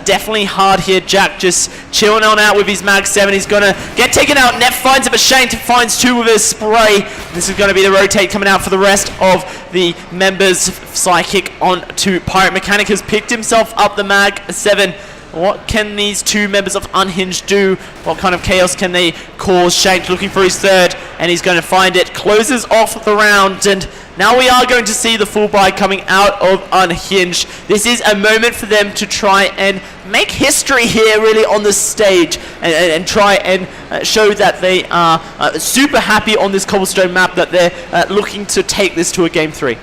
definitely hard here. Jack just chilling on out with his Mag 7. He's going to get taken out. Neph finds it, but Shane finds 2 with his spray. This is going to be the rotate coming out for the rest of the members. Psychic on to Pirate. Mechanic has picked himself up the Mag 7. What can these 2 members of Unhinged do? What kind of chaos can they cause? Shank looking for his 3rd, and he's going to find it. Closes off the round, and now we are going to see the full buy coming out of Unhinged. This is a moment for them to try and make history here really on the stage, and try and show that they are super happy on this cobblestone map, that they're looking to take this to a game 3.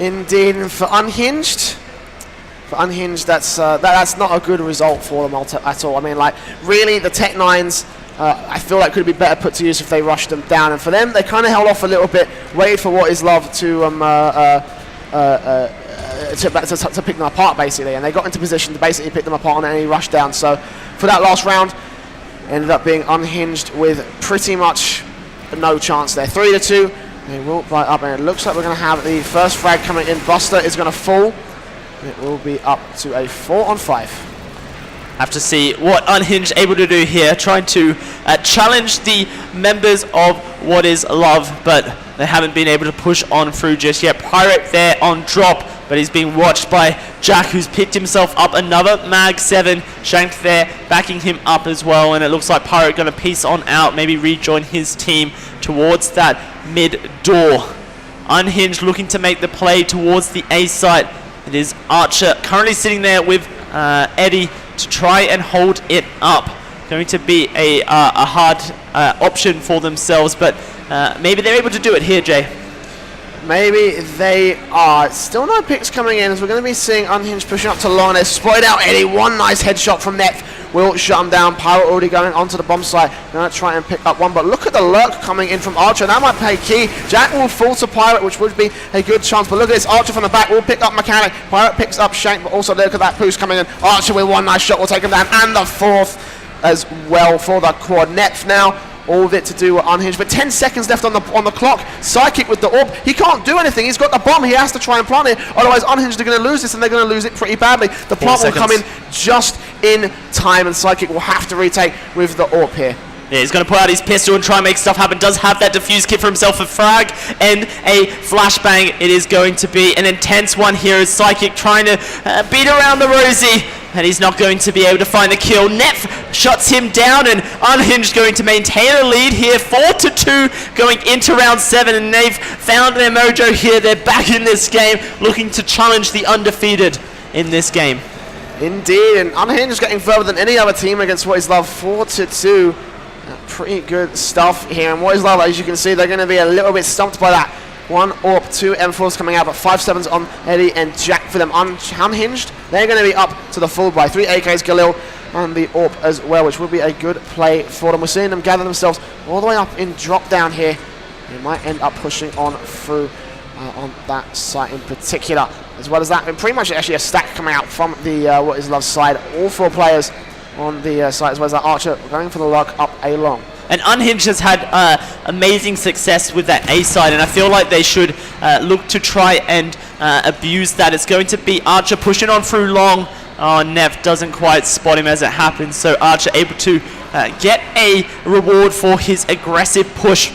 Indeed, and for Unhinged, that's not a good result for them at all. I mean, really, the Tech 9s, I feel like could be better put to use if they rushed them down. And for them, they kind of held off a little bit, waited for What Is Love to to pick them apart, basically. And they got into position to basically pick them apart on any rush down. So for that last round, ended up being Unhinged with pretty much no chance there. 3-2. They will bite up, and it looks like we're going to have the first frag coming in. Buster is going to fall. It will be up to a 4-on-5. Have to see what Unhinged able to do here, trying to challenge the members of What Is Love, but they haven't been able to push on through just yet. Pirate there on drop, but he's being watched by Jack, who's picked himself up another Mag 7. Shanked there, backing him up as well, and it looks like Pirate going to piece on out, maybe rejoin his team towards that mid door. Unhinged looking to make the play towards the A site. It is Archer currently sitting there with Eddie to try and hold it up. Going to be a hard option for themselves, but maybe they're able to do it here, Jay. Maybe they are. Still no picks coming in, as we're going to be seeing Unhinged pushing up to long. They're spotted out Eddie. One nice headshot from Net will shut him down. Pirate already going onto the bomb site. Going to try and pick up one, but look at the lurk coming in from Archer. That might play key. Jack will fall to Pirate, which would be a good chance, but look at this. Archer from the back will pick up Mechanic. Pirate picks up Shank, but also look at that boost coming in. Archer with one nice shot will take him down, and the fourth as well for the quad. Net now. All of it to do with Unhinged, but 10 seconds left on the clock. Psychic with the orb. He can't do anything. He's got the bomb. He has to try and plant it. Otherwise, Unhinged are going to lose this, and they're going to lose it pretty badly. The plant will come in just in time, and Psychic will have to retake with the orb here. Yeah, he's going to pull out his pistol and try and make stuff happen. Does have that defuse kit for himself, a frag and a flashbang. It is going to be an intense one here as Psychic trying to beat around the Rosie. And he's not going to be able to find the kill. Nef shuts him down, and Unhinged going to maintain a lead here. 4-2 going into round 7, and they've found their mojo here. They're back in this game, looking to challenge the undefeated in this game. Indeed, and Unhinged getting further than any other team against What Is Love. 4-2. Pretty good stuff here. And What Is Love, as you can see, they're going to be a little bit stumped by that. 1 AWP, 2 M4s coming out, but 5 7s on Eddie and Jack for them. Unhinged, they're going to be up to the full by 3 AKs, Galil, and the AWP as well, which will be a good play for them. We're seeing them gather themselves all the way up in drop down here. They might end up pushing on through on that site in particular. As well as that, and pretty much actually a stack coming out from the What Is Love side. All 4 players on the site, as well as that Archer going for the luck up a long. And Unhinged has had amazing success with that A side, and I feel like they should look to try and abuse that. It's going to be Archer pushing on through long. Oh, Nev doesn't quite spot him as it happens, so Archer able to get a reward for his aggressive push.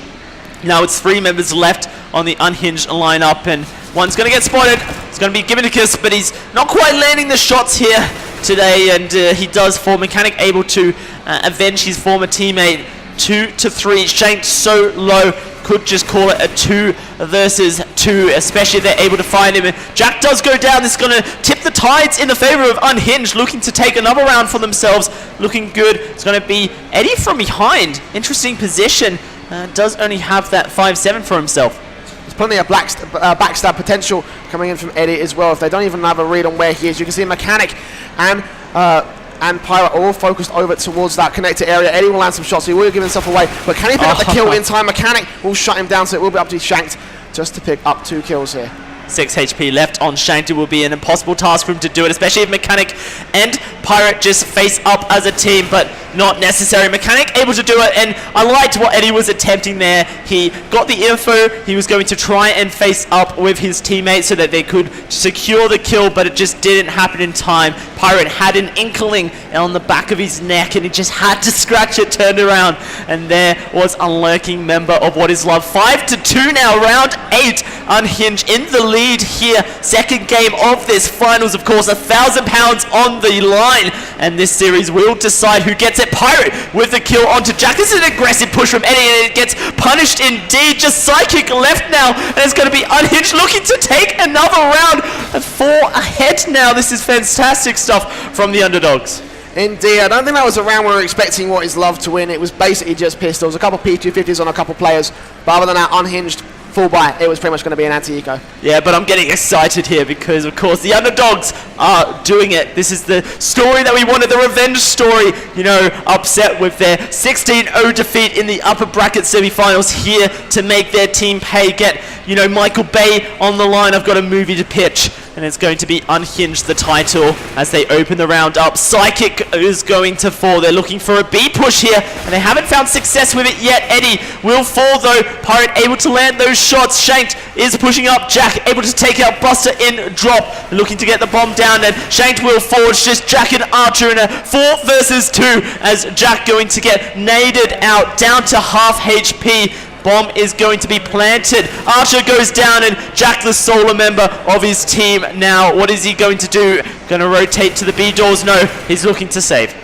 Now it's 3 members left on the Unhinged lineup, and one's going to get spotted. It's going to be given a kiss, but he's not quite landing the shots here today, and he does fall. Mechanic able to avenge his former teammate. 2-3, shanked so low, could just call it a 2 versus 2, especially if they're able to find him. And Jack does go down. This is going to tip the tides in the favor of Unhinged, looking to take another round for themselves. Looking good. It's going to be Eddie from behind. Interesting position. Does only have that 5-7 for himself. There's plenty of backstab potential coming in from Eddie as well. If they don't even have a read on where he is, you can see Mechanic and Pirate are all focused over towards that connector area. Eddie will land some shots, so he will give himself away. But can he pick up the kill in time? Mechanic will shut him down, so it will be up to Shanked just to pick up 2 kills here. 6 HP left on Shanked. It will be an impossible task for him to do it, especially if Mechanic and Pirate just face up as a team, but not necessary. Mechanic able to do it, and I liked what Eddie was attempting there. He got the info. He was going to try and face up with his teammates so that they could secure the kill, but it just didn't happen in time. Pirate had an inkling on the back of his neck, and he just had to scratch it, turned around, and there was a lurking member of What Is Love. 5-2 now, round 8. Unhinged in the lead here. Second game of this finals, of course. £1,000 on the line, and this series will decide who gets it. Pirate with the kill onto Jack. This is an aggressive push from Eddie, and it gets punished indeed. Just Psychic left now, and it's going to be Unhinged looking to take another round. 4 ahead now. This is fantastic stuff from the underdogs. Indeed, I don't think that was a round we were expecting What Is Love to win. It was basically just pistols, a couple P250s on a couple players, but other than that, Unhinged full buy. It was pretty much going to be an anti-eco. Yeah, but I'm getting excited here because, of course, the underdogs are doing it. This is the story that we wanted, the revenge story. You know, upset with their 16-0 defeat in the upper bracket semi-finals, here to make their team pay. Get, you know, Michael Bay on the line. I've got a movie to pitch. and it's going to be Unhinged the title as they open the round up. Psychic is going to fall. They're looking for a B push here, and they haven't found success with it yet. Eddie will fall though. Pirate able to land those shots. Shanked is pushing up. Jack able to take out Buster in drop, looking to get the bomb down, and Shanked will forward. Just Jack and Archer in a 4 versus 2 as Jack going to get naded out down to half HP. Bomb is going to be planted. Archer goes down, and Jack, the solo member of his team now, what is he going to do? Going to rotate to the B doors? No, he's looking to save.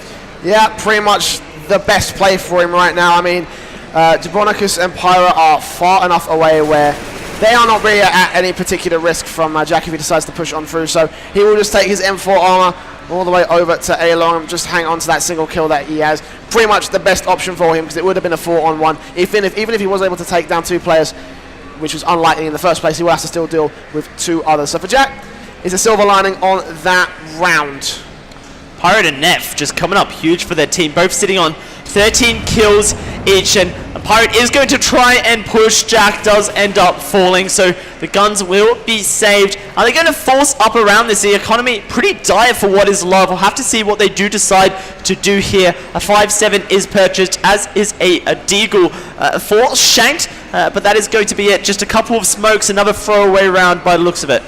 Yeah, pretty much the best play for him right now. I mean, Jabonicus and Pyra are far enough away where they are not really at any particular risk from Jack if he decides to push on through. So he will just take his M4 armor all the way over to A-Long, just hang on to that single kill that he has. Pretty much the best option for him, because it would have been a 4-on-1. Even if he was able to take down 2 players, which was unlikely in the first place, he will have to still deal with 2 others. So for Jack, is a silver lining on that round. Pirate and Neff just coming up huge for their team, both sitting on 13 kills each, and Pirate is going to try and push. Jack does end up falling, so the guns will be saved. Are they going to force up around this? The economy pretty dire for What Is Love. We'll have to see what they do decide to do here. A 5-7 is purchased, as is a Deagle for Shanked, but that is going to be it. Just a couple of smokes, another throwaway round by the looks of it.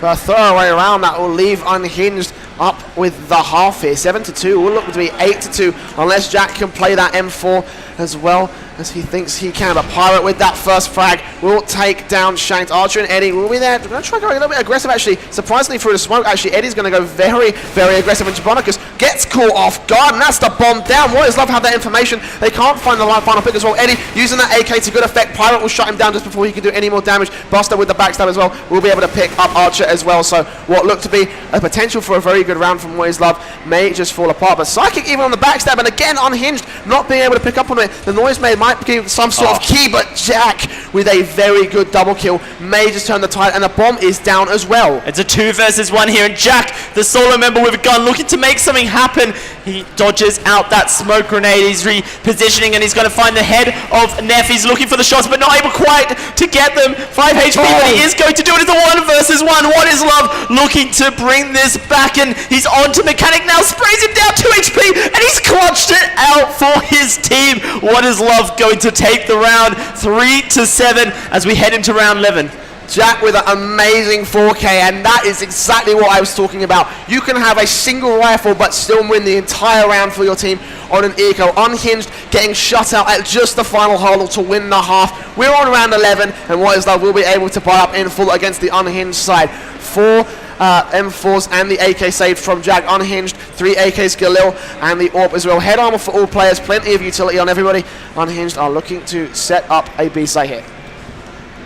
But a throwaway round that will leave Unhinged up with the half here. 7-2 will look to be 8-2 unless Jack can play that M4 as well as he thinks he can. But Pirate with that first frag will take down Shanked. Archer and Eddie will be there. They're going to try going a little bit aggressive actually. Surprisingly through the smoke, actually Eddie's going to go very, very aggressive, and Jabonicus gets caught off guard, and that's the bomb down. What is Love to have that information. They can't find the final pick as well. Eddie using that AK to good effect. Pirate will shut him down just before he can do any more damage. Buster with the backstab as well will be able to pick up Archer as well. So what looked to be a potential for a very good round from What Is Love may just fall apart. But Psychic even on the backstab, and again Unhinged not being able to pick up on it. The noise might give some sort of key, but Jack with a very good double kill may just turn the tide, and the bomb is down as well. It's a 2 versus 1 here, and Jack, the solo member with a gun, looking to make something happen. He dodges out that smoke grenade. He's repositioning, and he's going to find the head of Neff. He's looking for the shots, but not able quite to get them. 5 HP, but he is going to do it. It's a 1 versus 1. What Is Love looking to bring this back, and he's on to Mechanic now. Sprays him down 2 HP, and he's clutched it out for his team. What Is Love going to take the round 3-7 as we head into round 11. Jack with an amazing 4K, and that is exactly what I was talking about. You can have a single rifle but still win the entire round for your team on an eco. Unhinged getting shut out at just the final hurdle to win the half. We're on round 11, and What Is Love will be able to buy up in full against the Unhinged side. 4 M4s and the AK saved from Jack. Unhinged, 3 AKs Galil and the AWP as well. Head armor for all players, plenty of utility on everybody. Unhinged are looking to set up a B site here.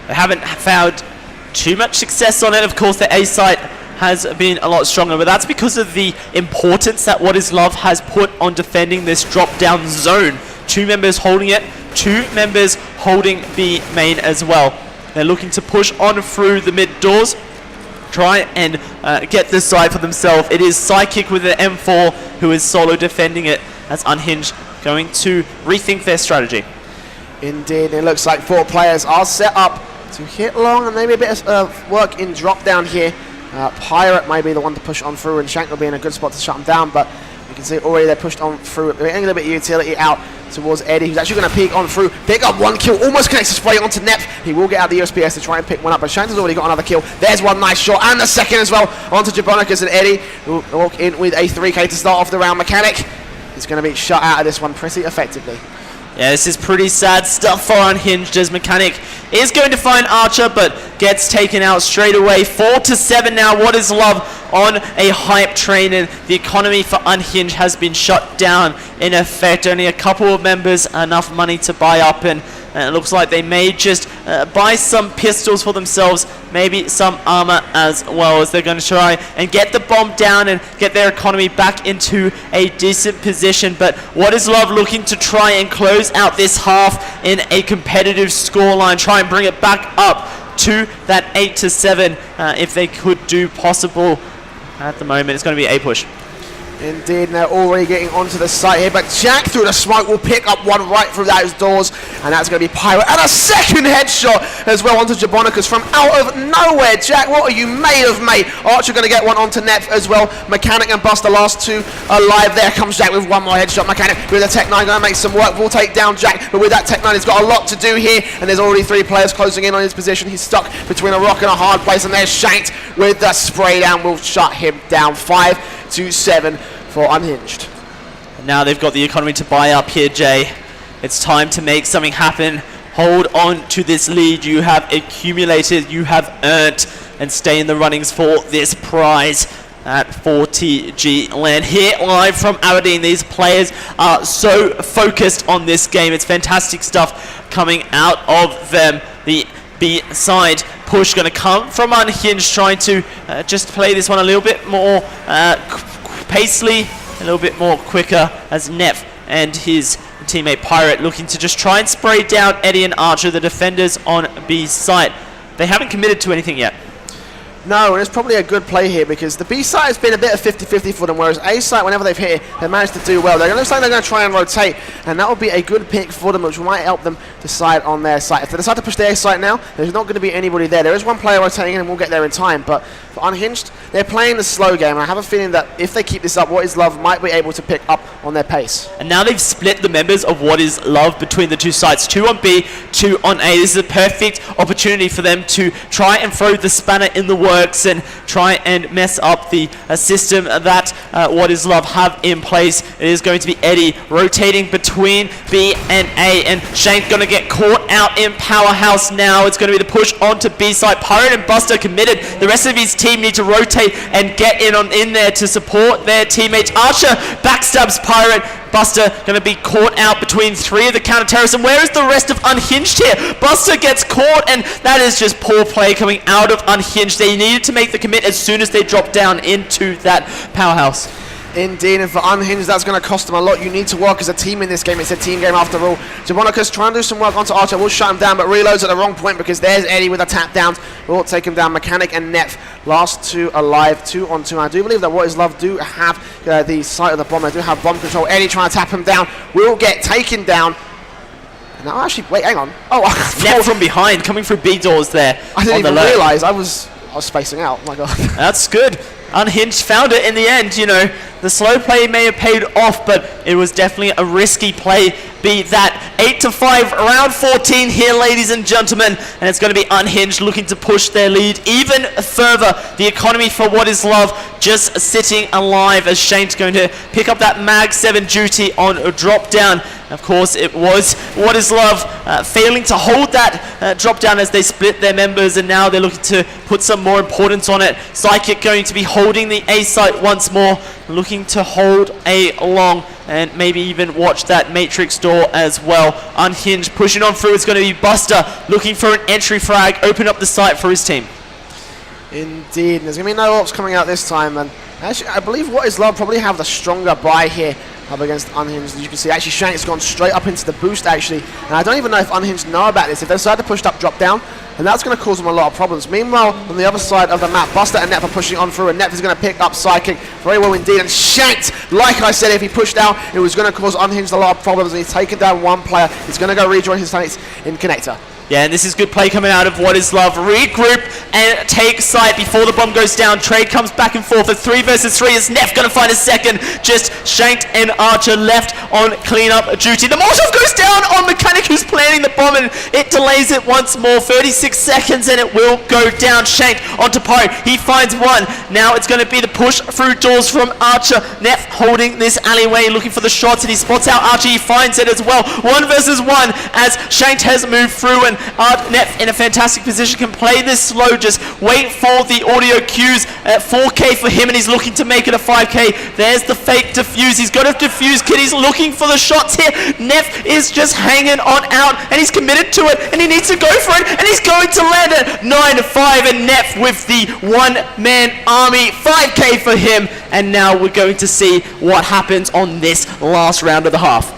They haven't found too much success on it. Of course, the A site has been a lot stronger, but that's because of the importance that What Is Love has put on defending this drop-down zone. 2 members holding it, 2 members holding B main as well. They're looking to push on through the mid doors, try and get this side for themselves. It is Psychic with the M4 who is solo defending it, as Unhinged going to rethink their strategy. Indeed, it looks like 4 players are set up to hit long, and maybe a bit of work in drop down here. Pirate may be the one to push on through, and Shank will be in a good spot to shut him down, but you can see already they're pushed on through. They're getting a little bit of utility out towards Eddie, who's actually going to peek on through, pick up 1 kill, almost connects the spray onto Neff. He will get out the USPS to try and pick one up, but Shank has already got another kill. There's 1 nice shot, and the second as well onto Jabonicus, and Eddie will walk in with a 3K to start off the round. Mechanic is going to be shut out of this one pretty effectively. Yeah, this is pretty sad stuff for Unhinged, as Mechanic is going to find Archer, but gets taken out straight away. 4-7 now. What Is Love on a hype train, and the economy for Unhinged has been shut down in effect. Only a couple of members, enough money to buy up, and it looks like they may just buy some pistols for themselves, maybe some armor as well, as they're going to try and get the bomb down and get their economy back into a decent position. But What Is Love looking to try and close out this half in a competitive scoreline, try and bring it back up to that 8-7 if they could do possible. At the moment, it's going to be a push. Indeed, and they're already getting onto the site here, but Jack through the smoke will pick up one right through those doors, and that's going to be Pirate, and a second headshot as well onto Jabonicus from out of nowhere. Jack, what are you made of, mate? Archer going to get one onto Neph as well. Mechanic and Buster, last two alive. There comes Jack with one more headshot. Mechanic with a Tech 9 going to make some work. We'll take down Jack, but with that Tech 9, he's got a lot to do here, and there's already 3 players closing in on his position. He's stuck between a rock and a hard place, and there's Shanked with the spray down. Will shut him down. 5-7 for Unhinged. Now they've got the economy to buy up here, Jay. It's time to make something happen. Hold on to this lead you have accumulated, you have earned, and stay in the runnings for this prize at 40G land. Here live from Aberdeen, these players are so focused on this game. It's fantastic stuff coming out of them. The B-side push going to come from Unhinged, trying to just play this one a little bit more pacely, a little bit more quicker, as Neph and his teammate Pirate looking to just try and spray down Eddie and Archer, the defenders on B site. They haven't committed to anything yet. No, and it's probably a good play here because the B site has been a bit of 50-50 for them, whereas A site, whenever they've hit it, they managed to do well. It looks like they're going to try and rotate, and that will be a good pick for them, which might help them decide on their site. If they decide to push the A site now, there's not going to be anybody there. There is one player rotating in, and we'll get there in time, but for Unhinged, they're playing the slow game, and I have a feeling that if they keep this up, What Is Love might be able to pick up on their pace. And now they've split the members of What Is Love between the two sides, 2 on B, 2 on A. This is a perfect opportunity for them to try and throw the spanner in the works and try and mess up the system that What Is Love have in place. It is going to be Eddie rotating between B and A, and Shank going to get caught out in Powerhouse now. It's going to be the push onto B side. Pirate and Buster committed. The rest of his team need to rotate and get in there to support their teammates. Archer backstabs Pirate. Buster going to be caught out between 3 of the counter-terrorists. And where is the rest of Unhinged here? Buster gets caught, and that is just poor play coming out of Unhinged. They needed to make the commit as soon as they dropped down into that Powerhouse. Indeed, and for Unhinged, that's going to cost them a lot. You need to work as a team in this game. It's a team game after all. Jabonicus trying to do some work onto Archer. Will shut him down, but reloads at the wrong point because there's Eddie with a tap down. Will take him down. Mechanic and Neph, last 2 alive, 2 on 2. I do believe that What Is Love do have the site of the bomb. They do have bomb control. Eddie trying to tap him down. Will get taken down. No, actually, wait, hang on. Oh, Neph from behind, coming through B doors there. I didn't even realise. I was spacing out. Oh my God. That's good. Unhinged found it in the end. You know, the slow play may have paid off, but it was definitely a risky play. Be that 8-5, round 14 here, ladies and gentlemen, and it's going to be Unhinged looking to push their lead even further. The economy for What Is Love just sitting alive as Shane's going to pick up that Mag 7 duty on a drop down. Of course, it was What Is Love failing to hold that drop down as they split their members, and now they're looking to put some more importance on it. Psychic going to be holding the A site once more, looking to hold A long and maybe even watch that Matrix door as well. Unhinged pushing on through. It's going to be Buster looking for an entry frag, open up the site for his team. Indeed, there's going to be no ops coming out this time, and actually I believe What Is Love probably have the stronger buy here up against Unhinged. As you can see, actually Shank's gone straight up into the boost actually, and I don't even know if Unhinged know about this. If they decide to push up drop down, and that's going to cause them a lot of problems. Meanwhile, on the other side of the map, Buster and Neph are pushing on through, and Neph is going to pick up Psychic very well indeed, and Shanked, like I said, if he pushed out, it was going to cause Unhinged a lot of problems, and he's taken down one player. He's going to go rejoin his teammates in Connector. Yeah, and this is good play coming out of What Is Love. Regroup and take site before the bomb goes down. Trade comes back and forth. At 3 versus 3 is Neph going to find a second. Just Shanked and Archer left on cleanup duty. The Molotov goes down on Mechanic, who's planting the bomb, and it delays it once more. 36 seconds and it will go down. Shanked onto Pirate. He finds one. Now it's going to be the push through doors from Archer. Neph holding this alleyway, looking for the shots, and he spots out Archer. He finds it as well. 1 versus 1 as Shanked has moved through, and Neph in a fantastic position, can play this slow, just wait for the audio cues at 4K for him, and he's looking to make it a 5K. There's the fake defuse. He's got a defuse kit. He's looking for the shots here. Neph is just hanging on out, and he's committed to it, and he needs to go for it, and he's going to land it. 9-5, and Neph with the one-man army. 5K for him, and now we're going to see what happens on this last round of the half.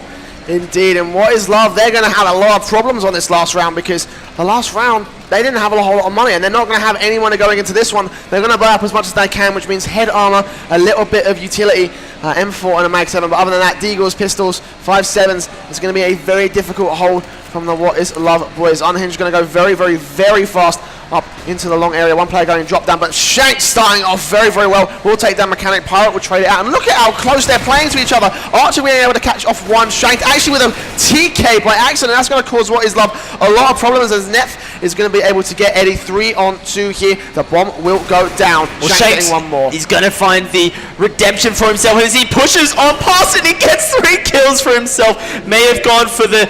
Indeed, and what is love? They're going to have a lot of problems on this last round because the last round, they didn't have a whole lot of money, and they're not going to have anyone going into this one. They're going to buy up as much as they can, which means head armor, a little bit of utility, M4 and a Mag 7, but other than that, Deagles, pistols, 5.7s, it's going to be a very difficult hold from the What Is Love boys. Unhinged going to go very, very, very fast up into the long area. One player going drop down, but Shank starting off very, very well. We'll take down Mechanic. Pirate will trade it out, and look at how close they're playing to each other. Archer being able to catch off one. Shank actually with a TK by accident. That's going to cause What Is Love a lot of problems as Nef is going to be able to get Eddie 3-on-2 here. The bomb will go down. Well, Shank getting one more. He's going to find the redemption for himself as he pushes on past and he gets 3 kills for himself. May have gone for the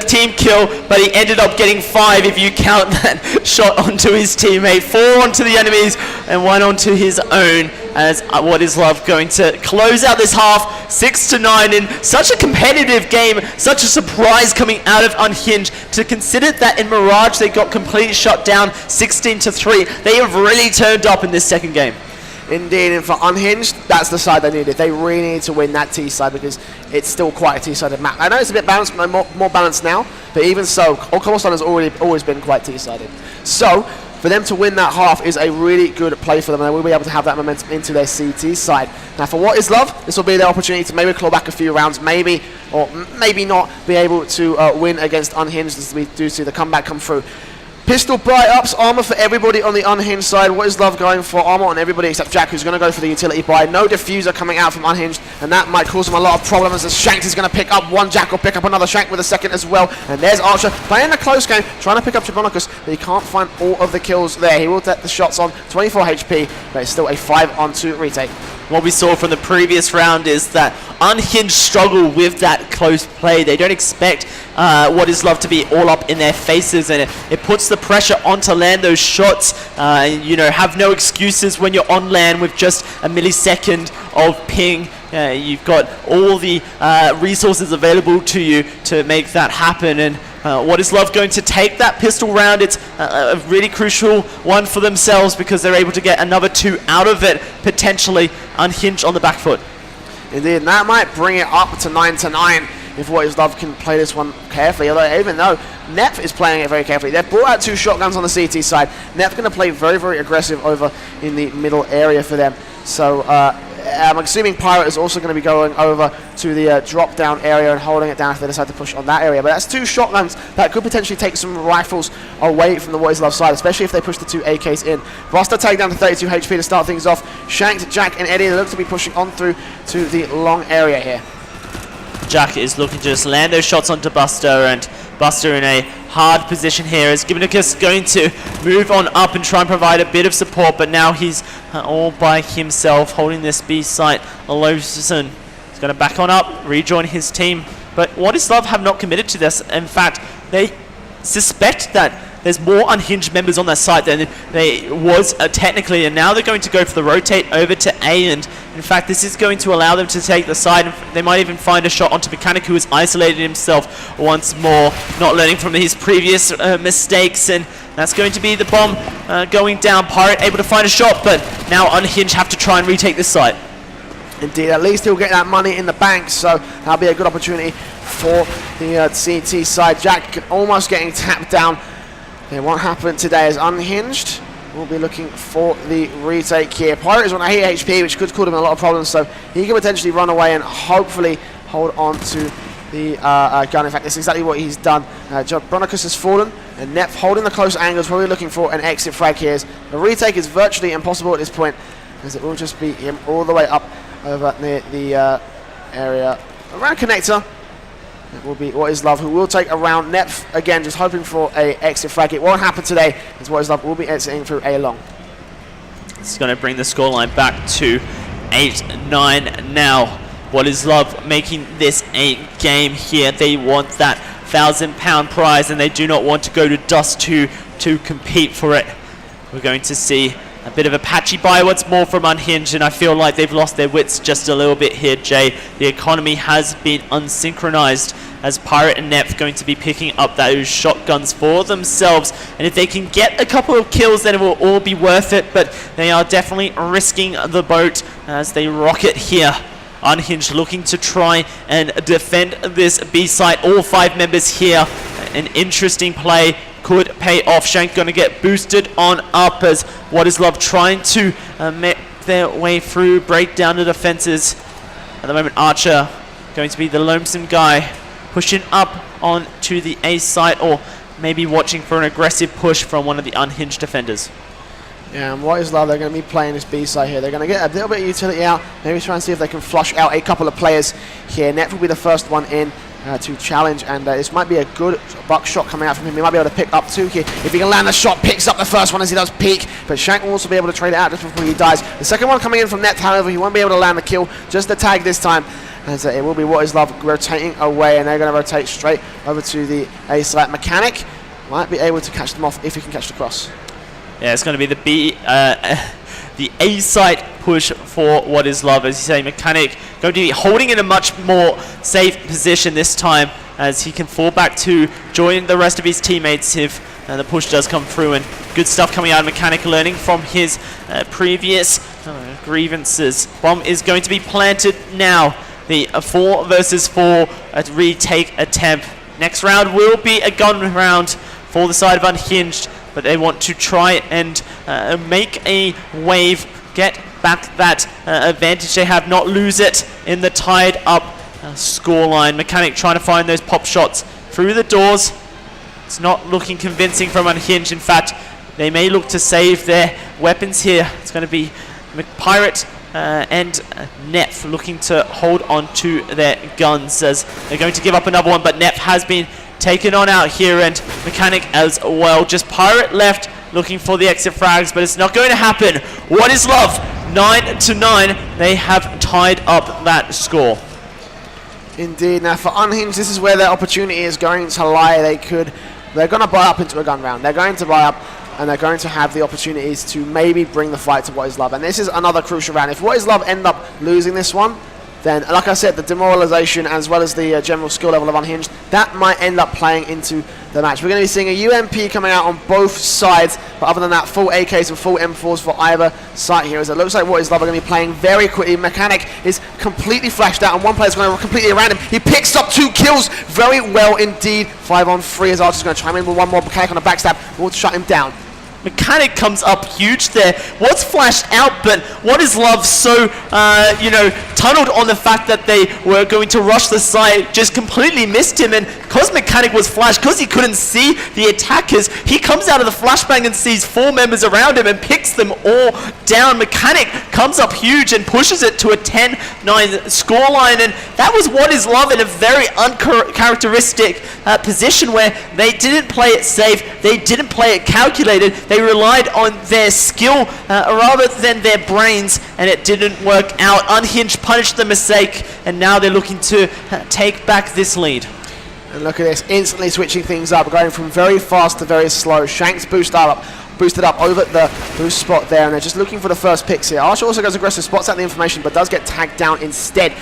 team kill, but he ended up getting 5 if you count that shot onto his teammate. 4 onto the enemies and 1 onto his own, as What Is Love going to close out this half 6-9 in such a competitive game, such a surprise coming out of Unhinged. To consider that in Mirage they got completely shut down 16-3, they have really turned up in this second game. Indeed, and for Unhinged, that's the side they needed. They really need to win that T side because it's still quite a T-sided map. I know it's a bit balanced, more balanced now, but even so, Cobblestone has always been quite T-sided. So, for them to win that half is a really good play for them, and they will be able to have that momentum into their CT side. Now, for What Is Love, this will be their opportunity to maybe claw back a few rounds, maybe, or maybe not, be able to win against Unhinged as we do see the comeback come through. Pistol bright ups, armor for everybody on the Unhinged side. What Is Love going for armor on everybody except Jack, who's going to go for the utility buy. No diffuser coming out from Unhinged, and that might cause them a lot of problems as Shank is going to pick up one Jack, will pick up another Shank with a second as well. And there's Archer playing a close game, trying to pick up Chibronicus, but he can't find all of the kills there. He will take the shots on 24 HP, but it's still a 5-on-2 retake. What we saw from the previous round is that Unhinged struggle with that close play. They don't expect What Is Love to be all up in their faces, and it puts the pressure on to land those shots. You know, have no excuses when you're on land with just a millisecond of ping. You've got all the resources available to you to make that happen, and What Is Love going to take that pistol round? It's a really crucial one for themselves because they're able to get another 2 out of it, potentially. Unhinged on the back foot. Indeed, and that might bring it up to 9-9 if What Is Love can play this one carefully, although even though Nep is playing it very carefully. They've brought out 2 shotguns on the CT side. Nep's going to play very, very aggressive over in the middle area for them. So I'm assuming Pirate is also going to be going over to the drop-down area and holding it down if they decide to push on that area. But that's 2 shotguns that could potentially take some rifles away from the What Is Love side, especially if they push the 2 AKs in. Buster take down to 32 HP to start things off. Shanked, Jack, and Eddie look to be pushing on through to the long area here. Jack is looking to just land those shots onto Buster, and Buster in a hard position here as Gibnicus going to move on up and try and provide a bit of support, but now he's all by himself holding this B site. Aloyson is going to back on up, rejoin his team, but What Is Love have not committed to this. In fact, they suspect that there's more Unhinged members on that site than they was technically, and now they're going to go for the rotate over to A, and in fact this is going to allow them to take the side, and they might even find a shot onto Mechanic, who has isolated himself once more, not learning from his previous mistakes, and that's going to be the bomb going down. Pirate able to find a shot, but now Unhinged have to try and retake this site. Indeed, at least he'll get that money in the bank, so that'll be a good opportunity for the CT side. Jack almost getting tapped down. It won't happen today as Unhinged will be looking for the retake here. Pirate is on 8 HP, which could cause him a lot of problems, so he can potentially run away and hopefully hold on to the gun. In fact, that's exactly what he's done. Bronicus has fallen, and Nep holding the close angles, probably looking for an exit frag here. The retake is virtually impossible at this point, as it will just be him all the way up over near the area around connector. It will be What Is Love who will take around. Nep again just hoping for a exit frag. It won't happen today, as What Is Love will be exiting through A long. It's going to bring the scoreline back to 8-9 now. What Is Love making this a game here. They want that £1,000 prize, and they do not want to go to Dust 2 to compete for it. We're going to see a bit of a patchy buy once more from Unhinged, and I feel like they've lost their wits just a little bit here, Jay. The economy has been unsynchronized as Pirate and Nep going to be picking up those shotguns for themselves, and if they can get a couple of kills then it will all be worth it, but they are definitely risking the boat as they rocket here Unhinged looking to try and defend this B site. All 5 members here. An interesting play could pay off. Shank going to get boosted on up as What Is Love trying to make their way through, break down the defenses. At the moment, Archer going to be the lonesome guy, pushing up onto the A site, or maybe watching for an aggressive push from one of the Unhinged defenders. Yeah, and What Is Love, they're going to be playing this B side here. They're going to get a little bit of utility out, maybe try and see if they can flush out a couple of players here. Net will be the first one in to challenge, and this might be a good buckshot coming out from him. He might be able to pick up 2 here. If he can land the shot, picks up the first one as he does peek, but Shank will also be able to trade it out just before he dies. The second one coming in from Net, however, he won't be able to land the kill, just the tag this time. And it will be What Is Love rotating away, and they're going to rotate straight over to the A site. Mechanic might be able to catch them off if he can catch the cross. Yeah, it's going to be the A site push for What Is Love. As you say, Mechanic going to be holding in a much more safe position this time, as he can fall back to join the rest of his teammates if the push does come through. And good stuff coming out of Mechanic, learning from his previous grievances. Bomb is going to be planted now. The 4 versus 4 retake attempt. Next round will be a gun round for the side of Unhinged, but they want to try and make a wave, get back that advantage they have, not lose it in the tied up scoreline. Mechanic trying to find those pop shots through the doors. It's not looking convincing from Unhinged. In fact, they may look to save their weapons here. It's going to be Pirate and Nef looking to hold on to their guns, as they're going to give up another one, but Nef has been taken on out here, and Mechanic as well. Just Pirate left looking for the exit frags, but it's not going to happen. What Is Love? 9-9. They have tied up that score. Indeed. Now for Unhinged, this is where their opportunity is going to lie. They're going to buy up into a gun round. They're going to buy up, and they're going to have the opportunities to maybe bring the fight to What Is Love. And this is another crucial round. If What Is Love end up losing this one, then, like I said, the demoralization as well as the general skill level of Unhinged, that might end up playing into the match. We're going to be seeing a UMP coming out on both sides, but other than that, full AKs and full M4s for either side here. As it looks like What Is Love are going to be playing very quickly. Mechanic is completely flashed out, and one player's going to completely around him. He picks up 2 kills very well indeed. 5-on-3 as Archer's going to chime in with one more. Mechanic on a backstab will shut him down. Mechanic comes up huge there. Was flashed out, but What Is Love so, tunneled on the fact that they were going to rush the site, just completely missed him. And because Mechanic was flashed, because he couldn't see the attackers, he comes out of the flashbang and sees 4 members around him and picks them all down. Mechanic comes up huge and pushes it to a 10-9 scoreline. And that was What Is Love in a very uncharacteristic position, where they didn't play it safe, they didn't play it calculated. They relied on their skill rather than their brains, and it didn't work out. Unhinged punished the mistake, and now they're looking to take back this lead. And look at this, instantly switching things up, going from very fast to very slow. Shank's boosted up over the boost spot there, and they're just looking for the first picks here. Archer also goes aggressive, spots out the information, but does get tagged down instead.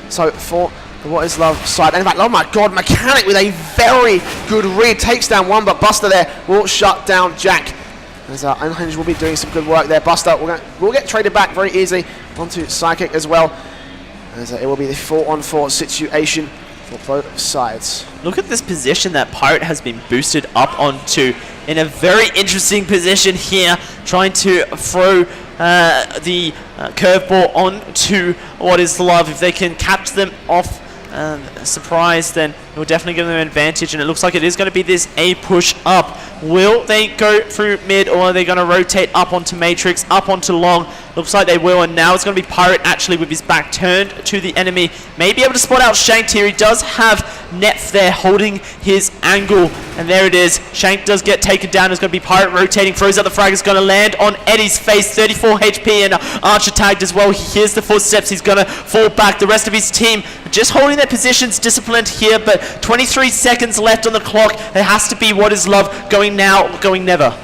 So for the What Is Love side, and in fact, oh my god, Mechanic with a very good read, takes down one, but Buster there will shut down Jack. As Unhinged will be doing some good work there. Buster will get traded back very easily onto Psychic as well, as it will be the 4-on-4 situation for both sides. Look at this position that Pirate has been boosted up onto, in a very interesting position here, trying to throw the curveball onto What Is Love. If they can catch them off surprise, then it will definitely give them an advantage, and it looks like it is going to be this A push up. Will they go through mid, or are they going to rotate up onto Matrix, up onto Long? Looks like they will, and now it's going to be Pirate actually with his back turned to the enemy. May be able to spot out Shank here. He does have Netf there holding his angle, and there it is. Shank does get taken down. It's going to be Pirate rotating, throws out the frag. It's going to land on Eddie's face. 34 HP, and Archer tagged as well. He hears the footsteps. He's going to fall back. The rest of his team just holding their positions, disciplined here, but 23 seconds left on the clock. There has to be What Is Love, going now, going never.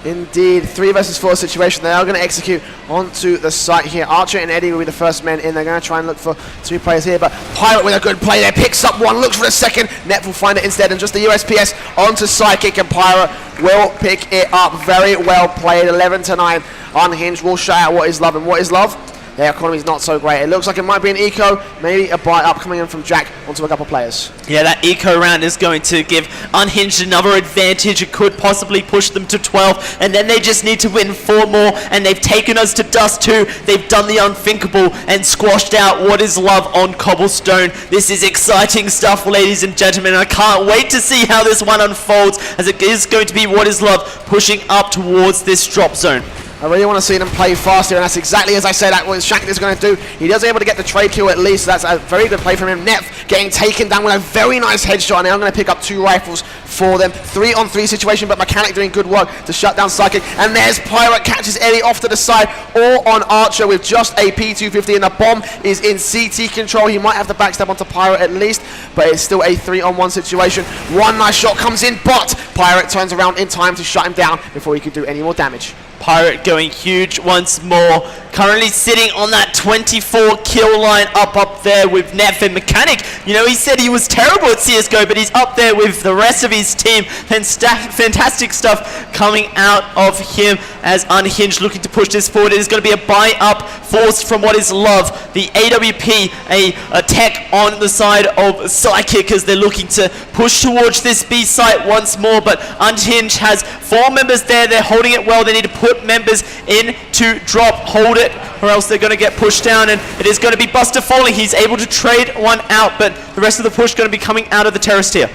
Indeed, 3 versus 4 situation. They are going to execute onto the site here. Archer and Eddie will be the first men in. They're going to try and look for 2 players here, but Pirate with a good play there, picks up one, looks for the second. Net will find it instead, and just the USPS onto Psychic, and Pirate will pick it up. Very well played, 11-9. Unhinged will shout out What Is Love, and What Is Love, their economy is not so great. It looks like it might be an eco, maybe a buy up coming in from Jack onto a couple players. Yeah, that eco round is going to give Unhinged another advantage. It could possibly push them to 12, and then they just need to win 4 more, and they've taken us to Dust 2. They've done the unthinkable and squashed out What Is Love on Cobblestone. This is exciting stuff, ladies and gentlemen. I can't wait to see how this one unfolds, as it is going to be What Is Love pushing up towards this drop zone. I really want to see them play faster, and that's exactly as I said that what Shank is going to do. He does able to get the trade kill at least, so that's a very good play from him. Nef getting taken down with a very nice headshot, and now I'm going to pick up 2 rifles for them. 3-on-3 situation, but Mechanic doing good work to shut down Psychic, and there's Pirate, catches Eddie off to the side, all on Archer with just a P250, and the bomb is in CT control. He might have to backstab onto Pirate at least, but it's still a 3-on-1 situation. One nice shot comes in, but Pirate turns around in time to shut him down before he could do any more damage. Pirate going huge once more. Currently sitting on that 24 kill line up there with Nef and Mechanic. You know, he said he was terrible at CSGO, but he's up there with the rest of his team. Fantastic stuff coming out of him as Unhinged looking to push this forward. It is going to be a buy up forced from What Is Love. The AWP, a tech on the side of Psychic as they're looking to push towards this B site once more, but Unhinged has 4 members there. They're holding it well. They need to put members in to drop, hold it, or else they're going to get pushed down, and it is going to be Buster falling. He's able to trade one out, but the rest of the push going to be coming out of the terrace tier.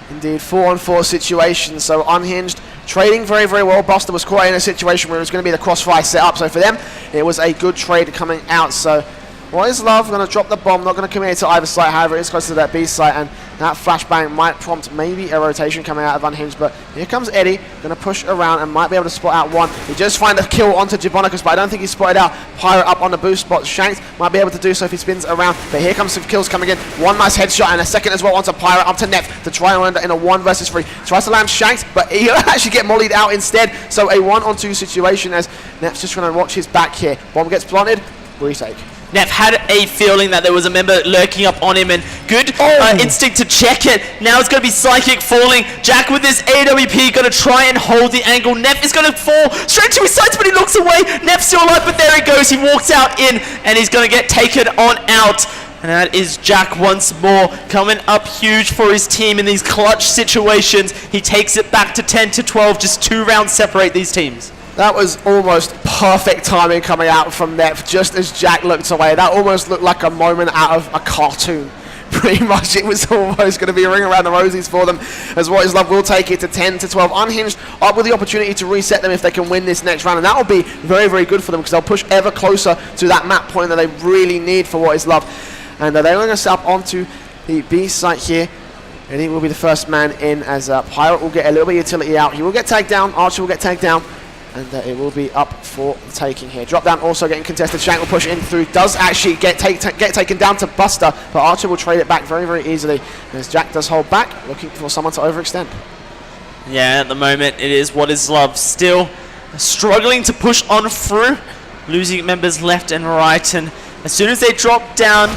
Indeed, 4-on-4 situation, so Unhinged trading very, very well. Buster was caught in a situation where it was going to be the crossfire set up, so for them, it was a good trade coming out. So What Is Love going to drop the bomb, not going to commit to either site, however, it is close to that B site, and that flashbang might prompt maybe a rotation coming out of Unhinged, but here comes Eddie, going to push around and might be able to spot out one. He just find a kill onto Jabonicus, but I don't think he's spotted out Pirate up on the boost spot. Shanks might be able to do so if he spins around, but here comes some kills coming in. One nice headshot and a second as well onto Pirate, up to Nef to try and end in a 1 versus 3. Tries to land Shanks, but he'll actually get mollied out instead, so a 1-on-2 situation as Nef's just trying to watch his back here. Bomb gets planted, retake. Nef had a feeling that there was a member lurking up on him, and good instinct to check it. Now it's going to be Psychic falling. Jack with his AWP going to try and hold the angle. Nef is going to fall straight to his sights, but he looks away. Nef's still alive, but there he goes. He walks out in, and he's going to get taken on out. And that is Jack once more, coming up huge for his team in these clutch situations. He takes it back to 10 to 12, just 2 rounds separate these teams. That was almost perfect timing coming out from Nef, just as Jack looked away. That almost looked like a moment out of a cartoon. Pretty much, it was almost going to be a ring around the rosies for them, as What Is Love will take it to 10 to 12. Unhinged up with the opportunity to reset them if they can win this next round, and that will be very, very good for them because they'll push ever closer to that map point that they really need for What Is Love. And they're going to set up onto the B site here, and he will be the first man in as Pirate will get a little bit of utility out. He will get tagged down, Archer will get tagged down, and it will be up for the taking here. Drop down also getting contested. Shank will push in through, does actually get taken down to Buster, but Archer will trade it back very, very easily as Jack does hold back, looking for someone to overextend. Yeah, at the moment it is What Is Love still struggling to push on through, losing members left and right, and as soon as they drop down,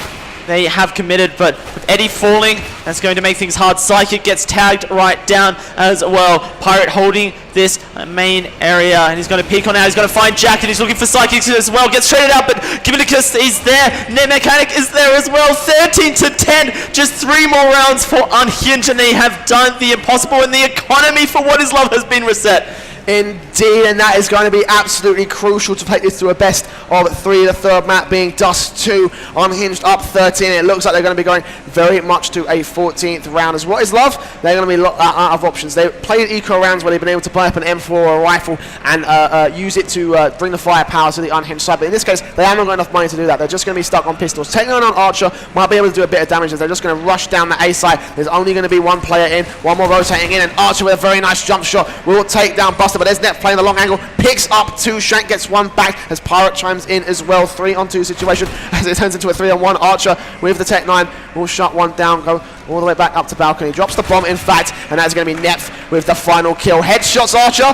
they have committed, but with Eddie falling, that's going to make things hard. Psychic gets tagged right down as well. Pirate holding this main area, and he's going to peek on out. He's going to find Jack, and he's looking for Psychic as well. Gets traded out, but Givinicus is there. Mechanic is there as well. 13 to 10. Just 3 more rounds for Unhinged, and they have done the impossible, and the economy for What Is Love has been reset. Indeed, and that is going to be absolutely crucial to take this to a best of 3. The third map being Dust 2, Unhinged up 13. It looks like they're going to be going very much to a 14th round. As What Is Love, they're going to be out of options. They played eco rounds where they've been able to buy up an M4 or a rifle and use it to bring the firepower to the Unhinged side. But in this case, they haven't got enough money to do that. They're just going to be stuck on pistols. Taking on Archer might be able to do a bit of damage as they're just going to rush down the A side. There's only going to be 1 player in, 1 more rotating in, and Archer with a very nice jump shot will take down Buster. But there's Nef playing the long angle, picks up 2, Shank gets 1 back as Pirate chimes in as well. 3-on-2 situation as it turns into a 3-on-1. Archer with the Tech 9 will shut 1 down, go all the way back up to balcony, drops the bomb in fact, and that's going to be Nef with the final kill. Headshots Archer,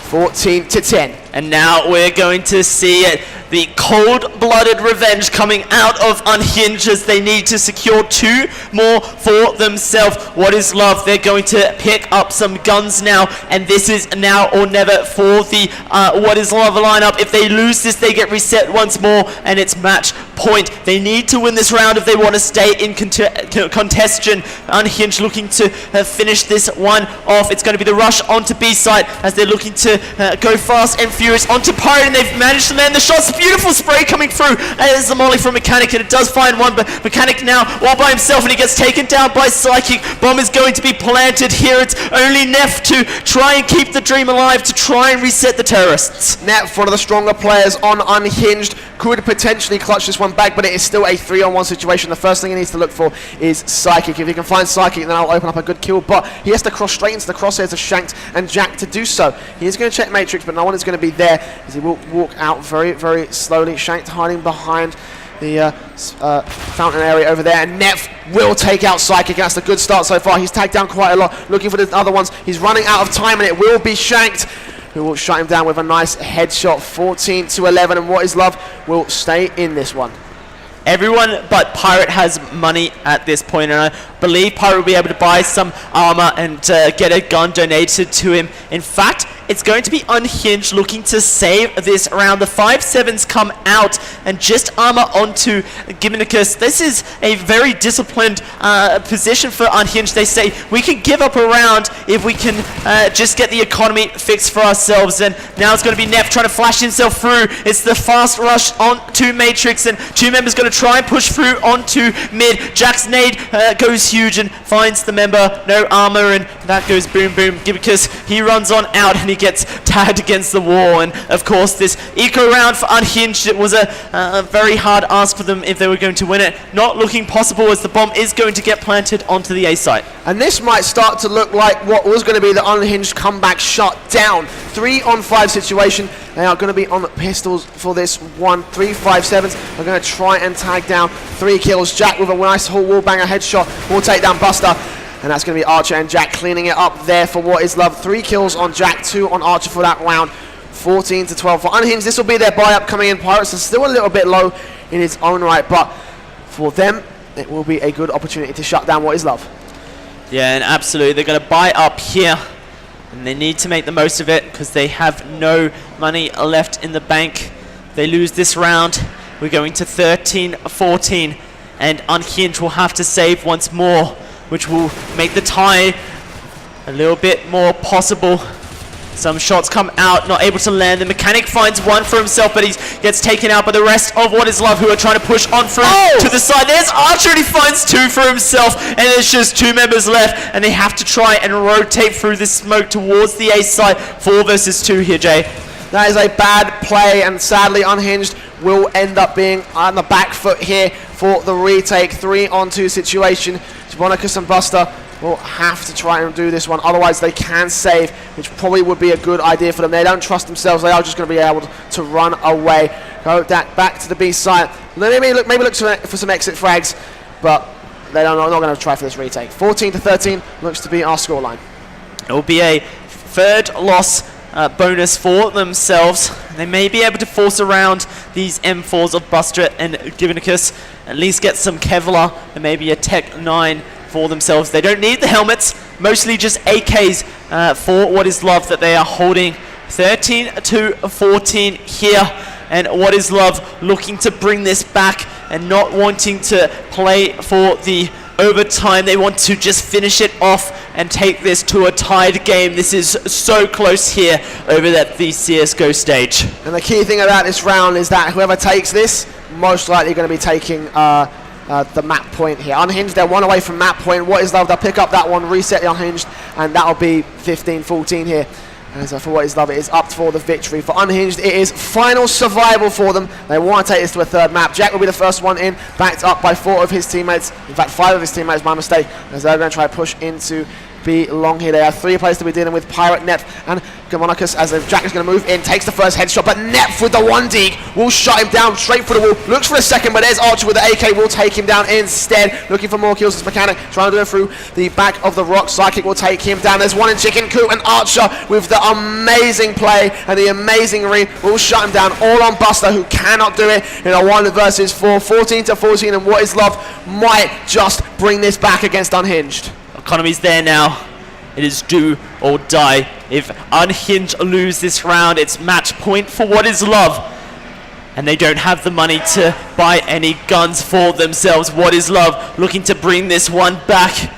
14 to 10. And now we're going to see it. the cold-blooded revenge coming out of Unhinged as they need to secure 2 more for themselves. What is love? They're going to pick up some guns now, and this is now or never for the What is love lineup. If they lose this, they get reset once more, and it's match point. They need to win this round if they want to stay in contention. Unhinged looking to finish this one off. It's going to be the rush onto B site as they're looking to go fast and furious onto Pirate, and they've managed to land the shots. Beautiful spray coming through, and there's the molly from Mechanic, and it does find one, but Mechanic now all by himself, and he gets taken down by Psychic. Bomb is going to be planted here. It's only Neff to try and keep the dream alive, to try and reset the terrorists. Neff, one of the stronger players on Unhinged, could potentially clutch this one back, but it is still a 3-on-1 situation. The first thing he needs to look for is Psychic. If he can find Psychic, then I'll open up a good kill, but he has to cross straight into the crosshairs of Shanked and Jack to do so. He is going to check Matrix, but no one is going to be there as he will walk out very, very slowly. Shanked hiding behind the fountain area over there, and Neff will take out Psychic. That's a good start so far. He's tagged down quite a lot, looking for the other ones. He's running out of time, and it will be Shanked who will shut him down with a nice headshot. 14-11, and What is Love will stay in this one. Everyone but Pirate has money at this point, and I believe Pirate will be able to buy some armor and get a gun donated to him. In fact, it's going to be Unhinged looking to save this round. The 5-7s come out and just armor onto Gimminicus. This is a very disciplined position for Unhinged. They say, we can give up a round if we can just get the economy fixed for ourselves. And now it's going to be Neff trying to flash himself through. It's the fast rush onto Matrix, and 2 members going to try and push through onto mid. Jack's nade goes huge and finds the member. No armor, and that goes boom boom. Gimminicus, he runs on out, and he gets tagged against the wall. And of course, this eco round for Unhinged, it was a very hard ask for them if they were going to win it. Not looking possible, as the bomb is going to get planted onto the A site. And this might start to look like what was going to be the Unhinged comeback shut down. 3-on-5 situation. They are going to be on pistols for this one. 3 5-7s are going to try and tag down 3 kills. Jack with a nice wallbanger headshot will take down Buster. And that's going to be Archer and Jack cleaning it up there for What is Love. 3 kills on Jack, 2 on Archer for that round. 14-12 for Unhinged. This will be their buy-up coming in. Pirates are still a little bit low in its own right, but for them, it will be a good opportunity to shut down What is Love. Yeah, and absolutely. They're going to buy up here, and they need to make the most of it because they have no money left in the bank. They lose this round. We're going to 13-14, and Unhinged will have to save once more, which will make the tie a little bit more possible. Some shots come out, not able to land. The Mechanic finds one for himself, but he gets taken out by the rest of What is Love, who are trying to push on through to the side. There's Archer, and he finds 2 for himself, and there's just 2 members left, and they have to try and rotate through this smoke towards the A site. 4 versus 2 here, Jay. That is a bad play, and sadly Unhinged will end up being on the back foot here for the retake. 3-on-2 situation. Jabonicus and Buster will have to try and do this one, otherwise they can save, which probably would be a good idea for them. They don't trust themselves, they are just going to be able to run away. Go back to the B side. Maybe look for some exit frags, but they're not going to try for this retake. 14-13 looks to be our scoreline. It will be a 3rd loss bonus for themselves. They may be able to force around these M4s of Buster and Gimminicus, at least get some Kevlar and maybe a Tech 9 for themselves. They don't need the helmets, mostly just AKs for What is Love that they are holding. 13-14 here, and What is Love looking to bring this back and not wanting to play for the overtime. They want to just finish it off and take this to a tied game. This is so close here over at the CSGO stage. And the key thing about this round is that whoever takes this, most likely going to be taking the map point here. Unhinged, they're 1 away from map point. What is Love, they'll pick up that one, reset the Unhinged, and that'll be 15-14 here. As for What is Love, it is up for the victory. For Unhinged, it is final survival for them. They want to take this to a 3rd map. Jack will be the first one in, backed up by 4 of his teammates. In fact, 5 of his teammates, by mistake, as they're going to try to push into be long here. There are 3 players to be dealing with: Pirate, Neph, and Gamonicus, as Jack is going to move in, takes the first headshot, but Neph with the 1D will shut him down straight for the wall. Looks for a second, but there's Archer with the AK, will take him down instead. Looking for more kills as Mechanic, trying to do it through the back of the rock. Psychic will take him down. There's one in Chicken Coop, and Archer with the amazing play and the amazing read will shut him down. All on Buster, who cannot do it in a 1 versus 4. 14-14, and What Is Love might just bring this back against Unhinged. Economy's there now. It is do or die. If Unhinged lose this round, it's match point for What Is Love. And they don't have the money to buy any guns for themselves. What Is Love looking to bring this one back.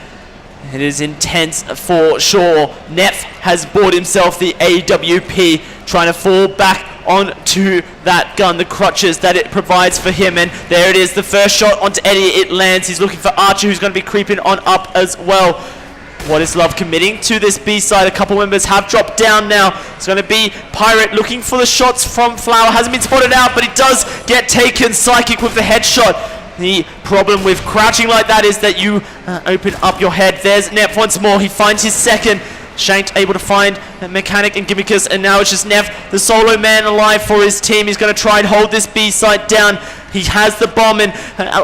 It is intense for sure. Neph has bought himself the AWP, trying to fall back onto that gun, the crutches that it provides for him, and there it is, the first shot onto Eddie, it lands. He's looking for Archer, who's going to be creeping on up as well. What Is Love committing to this B side? A couple members have dropped down now. It's going to be Pirate looking for the shots from Flower. Hasn't been spotted out, but it does get taken. Psychic with the headshot. The problem with crouching like that is that you open up your head. There's Neph once more. He finds his second. Shanked able to find Mechanic and Gimmickus, and now it's just Neph, the solo man alive for his team. He's going to try and hold this B side down. He has the bomb, and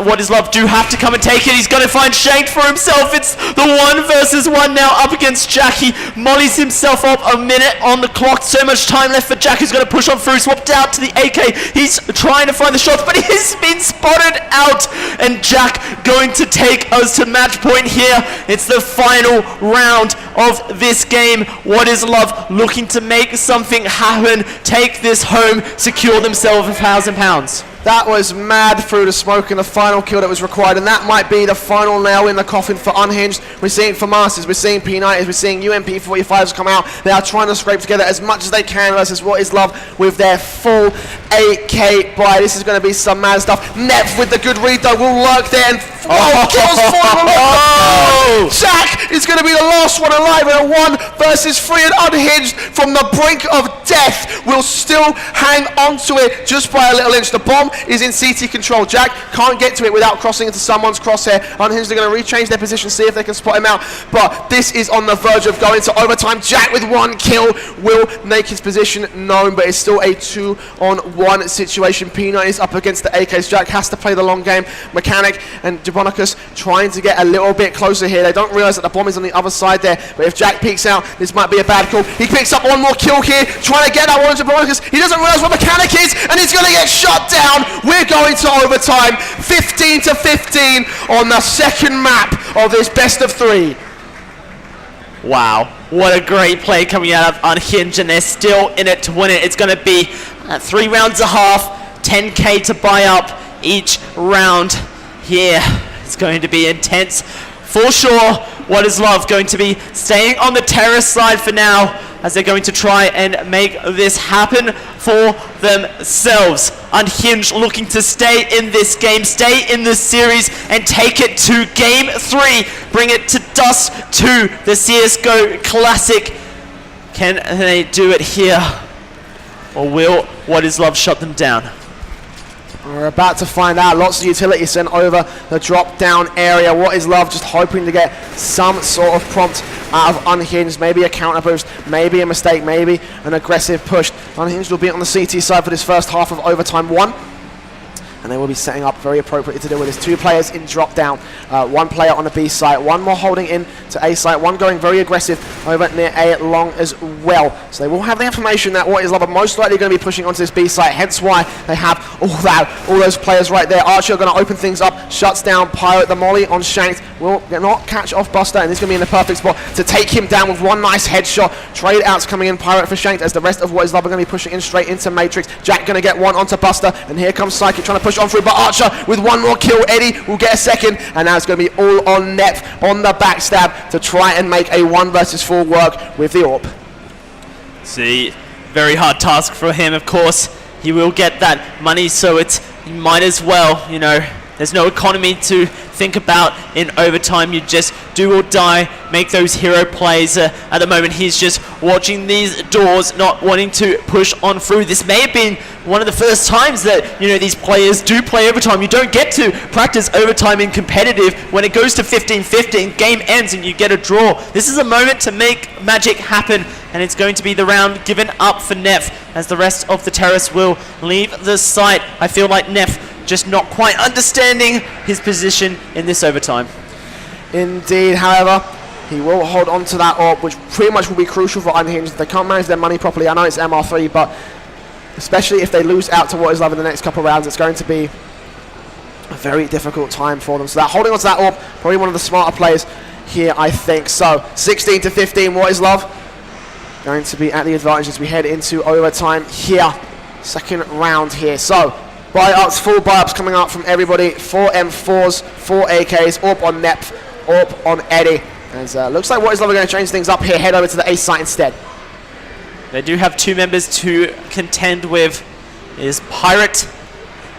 What Is Love do have to come and take it. He's going to find Shanked for himself. It's the 1 versus 1 now up against Jack. He mollies himself up, a minute on the clock. So much time left for Jack, who's going to push on through. Swapped out to the AK. He's trying to find the shots, but he's been spotted out. And Jack going to take us to match point here. It's the final round of this game. What Is Love looking to make something happen, take this home, secure themselves £1,000. That was mad through the smoke, and the final kill that was required, and that might be the final nail in the coffin for Unhinged. We're seeing for Masters, we're seeing P90s, we're seeing UMP45s come out. They are trying to scrape together as much as they can versus What Is Love with their full 8k buy. This is going to be some mad stuff. Neph with the good read though will lurk there, and kills for him. Jack is going to be the last one alive in a 1 versus 3, and Unhinged from the brink of death will still hang on to it just by a little inch. The bomb is in CT control. Jack can't get to it without crossing into someone's crosshair. Unhinged are going to rechange their position, see if they can spot him out, but this is on the verge of going to overtime. Jack with 1 kill will make his position known, but it's still a 2-on-1 situation. P90 is up against the AKs. Jack has to play the long game. Mechanic and Jabonicus trying to get a little bit closer here. They don't realize that the bomb is on the other side there, but if Jack peeks out, this might be a bad call. He picks up 1 more kill here, trying to get that one to Jabonicus. He doesn't realize what Mechanic is, and he's going to get shut down. We're going to overtime, 15-15 on the second map of this best of 3. Wow, what a great play coming out of Unhinged, and they're still in it to win it. It's going to be 3 rounds a half, 10k to buy up each round here. It's going to be intense for sure. What Is Love going to be staying on the terrace side for now, as they're going to try and make this happen for themselves. Unhinged looking to stay in this game, stay in this series, and take it to game 3. Bring it to Dust 2, the CSGO Classic. Can they do it here? Or will What Is Love shut them down? We're about to find out. Lots of utility sent over the drop down area. What Is Love just hoping to get some sort of prompt out of Unhinged, maybe a counter boost, maybe a mistake, maybe an aggressive push. Unhinged will be on the CT side for this first half of overtime 1. And they will be setting up very appropriately to deal with this. 2 players in drop down, 1 player on the B site, 1 more holding in to A site, 1 going very aggressive over near A long as well. So they will have the information that What Is Love are most likely going to be pushing onto this B site, hence why they have all those players right there. Archer going to open things up, shuts down Pirate. The molly on Shanked will not catch off Buster, and this is going to be in the perfect spot to take him down with 1 nice headshot. Trade outs coming in, Pirate for Shanked, as the rest of What Is Love are going to be pushing in straight into Matrix. Jack going to get 1 onto Buster, and here comes Psychic trying to push on through, but Archer with 1 more kill. Eddie will get a second, and now it's going to be all on Neph on the backstab to try and make a 1 versus 4 work with the AWP. See, very hard task for him, of course. He will get that money, so he might as well, you know, there's no economy to think about in overtime. You just do or die, make those hero plays. At the moment, he's just watching these doors, not wanting to push on through. This may have been one of the first times that, you know, these players do play overtime. You don't get to practice overtime in competitive. When it goes to 15-15, game ends and you get a draw. This is a moment to make magic happen, and it's going to be the round given up for Neff as the rest of the terrace will leave the site. I feel like Neff just not quite understanding his position in this overtime. Indeed, however, he will hold on to that AWP, which pretty much will be crucial for Unhinged. They can't manage their money properly. I know it's MR3, but especially if they lose out to What Is Love in the next couple of rounds, it's going to be a very difficult time for them. So that holding on to that AWP, probably one of the smarter plays here, I think. So 16-15, What Is Love going to be at the advantage as we head into overtime here. Second round here. So buy-ups, full buy-ups coming out from everybody. 4 M4s, 4 AKs, AWP on Nep, AWP on Eddie. And looks like What Is Love are going to change things up here, head over to the A site instead. They do have 2 members to contend with, is Pirate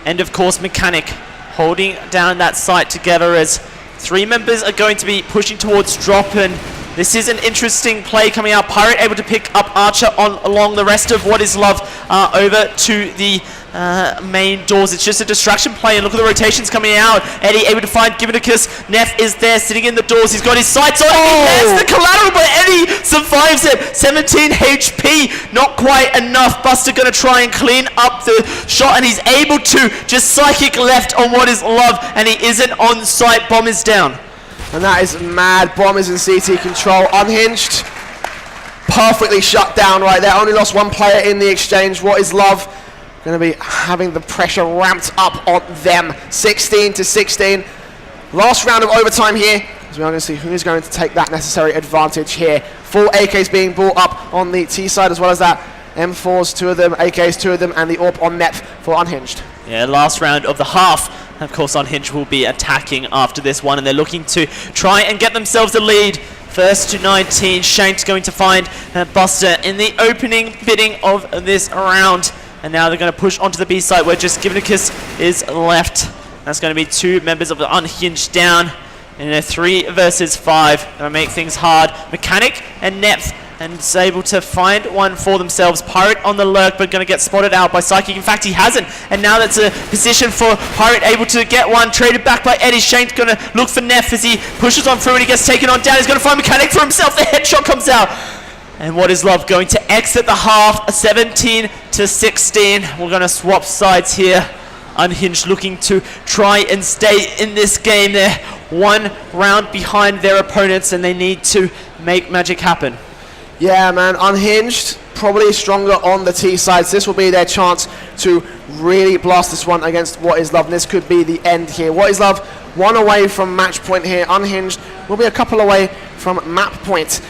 and of course Mechanic, holding down that site together as 3 members are going to be pushing towards drop, and this is an interesting play coming out. Pirate able to pick up Archer along the rest of What Is Love over to the main doors. It's just a distraction play, and look at the rotations coming out. Eddie able to find Givinicus. Neff is there sitting in the doors. He's got his sights on. There's the collateral, but Eddie survives it. 17 HP, not quite enough. Buster gonna try and clean up the shot, and he's able to just psychic left on What Is Love, and he isn't on site. Bomb is down. And that is mad. Bomb is in CT control. Unhinged, perfectly shut down right there. Only lost 1 player in the exchange. What Is Love going to be having the pressure ramped up on them. 16-16. Last round of overtime here, as we are going to see who's going to take that necessary advantage here. 4 AKs being brought up on the T side, as well as that M4s, 2 of them, AKs, 2 of them, and the AWP on Nep for Unhinged. Yeah, last round of the half. Of course, Unhinged will be attacking after this one, and they're looking to try and get themselves a lead. First to 19, Shank's going to find Buster in the opening bidding of this round. And now they're going to push onto the B side where just Givinicus is left. That's going to be 2 members of the Unhinged down in a 3 versus 5. Going to make things hard. Mechanic and Neph, and is able to find one for themselves. Pirate on the lurk, but going to get spotted out by Psychic. In fact, he hasn't. And now that's a position for Pirate, able to get one. Traded back by Eddie. Shane's going to look for Neff as he pushes on through and he gets taken on down. He's going to find Mechanic for himself. The headshot comes out. And What Is Love going to exit the half, 17-16. We're going to swap sides here. Unhinged looking to try and stay in this game. They're 1 round behind their opponents and they need to make magic happen. Yeah, man, Unhinged probably stronger on the T sides. This will be their chance to really blast this one against What Is Love, and this could be the end here. What Is Love 1 away from match point here. Unhinged will be a couple away from map point.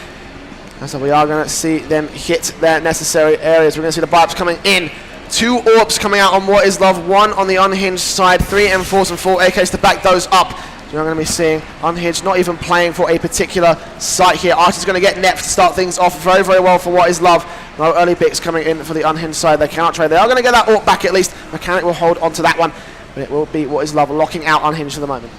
And so we are going to see them hit their necessary areas. We're going to see the vibes coming in. 2 AWPs coming out on What Is Love, 1 on the Unhinged side, 3 M4s and 4 AKs to back those up. So we're going to be seeing Unhinged not even playing for a particular site here. Archer's going to get Nep to start things off very, very well for What Is Love. No early picks coming in for the Unhinged side. They cannot trade. They are going to get that AWP back at least. Mechanic will hold on to that one, but it will be What Is Love locking out Unhinged for the moment.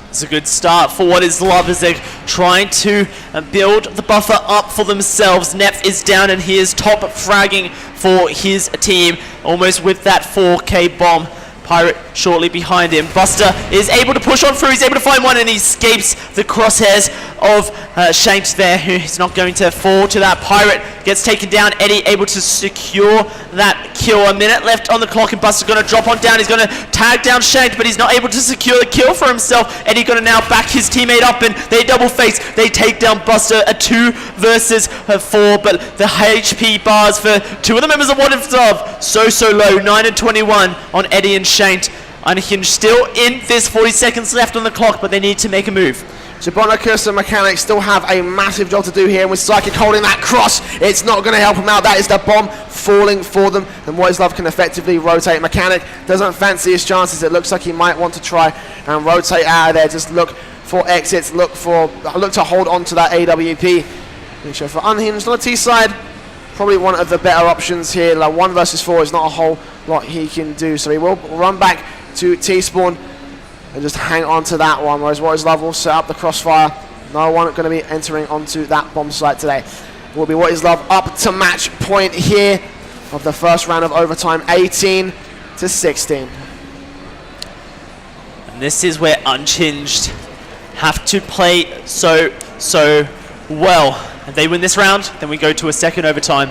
It's a good start for What Is Love as they're trying to build the buffer up for themselves. Nep is down and he is top fragging for his team, almost with that 4K bomb. Pirate shortly behind him. Buster is able to push on through. He's able to find one and he escapes the crosshairs of Shanks there, who is not going to fall to that. Pirate gets taken down. Eddie able to secure that kill. A minute left on the clock and Buster's going to drop on down. He's going to tag down Shanks, but he's not able to secure the kill for himself. Eddie going to now back his teammate up and they double face. They take down Buster, a 2 versus 4, but the HP bars for 2 of the members of What Is Love so low, 9 and 21 on Eddie and Shanked. Unhinged still in this, 40 seconds left on the clock, but they need to make a move. Jabonicus and Mechanic still have a massive job to do here, and with Psychic holding that cross, it's not going to help him out. That is the bomb falling for them, and What Is Love can effectively rotate. Mechanic doesn't fancy his chances. It looks like he might want to try and rotate out of there. Just look for exits, look to hold on to that AWP. So for Unhinged on the T side, probably one of the better options here. Like 1 versus 4 is not a whole lot he can do, so he will run back to T-spawn and just hang on to that one, whereas What Is Love will set up the crossfire. No one going to be entering onto that bomb site today. It will be What Is Love up to match point here of the first round of overtime, 18-16. And this is where Unhinged have to play so well. If they win this round, then we go to a second overtime.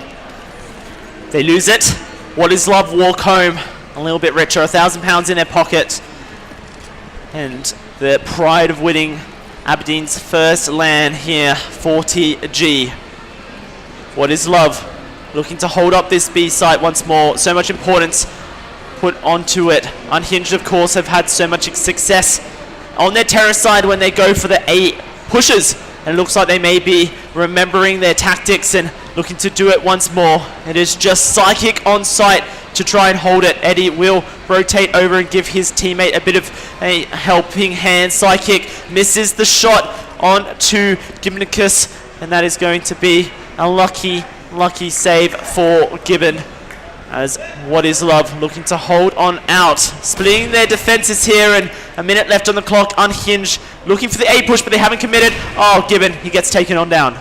They lose it. What Is Love walk home a little bit richer, £1,000 in their pocket. And the pride of winning Aberdeen's first LAN here, 40G. What Is Love looking to hold up this B site once more. So much importance put onto it. Unhinged, of course, have had so much success on their terror side when they go for the A pushes. And it looks like they may be remembering their tactics and looking to do it once more. It is just Psychic on site to try and hold it. Eddie will rotate over and give his teammate a bit of a helping hand. Psychic misses the shot on to Gimnicus, and that is going to be a lucky save for Gibbon, as What Is Love looking to hold on out. Splitting their defenses here, and a minute left on the clock. Unhinged looking for the A push, but they haven't committed. Oh, Gibbon, he gets taken on down.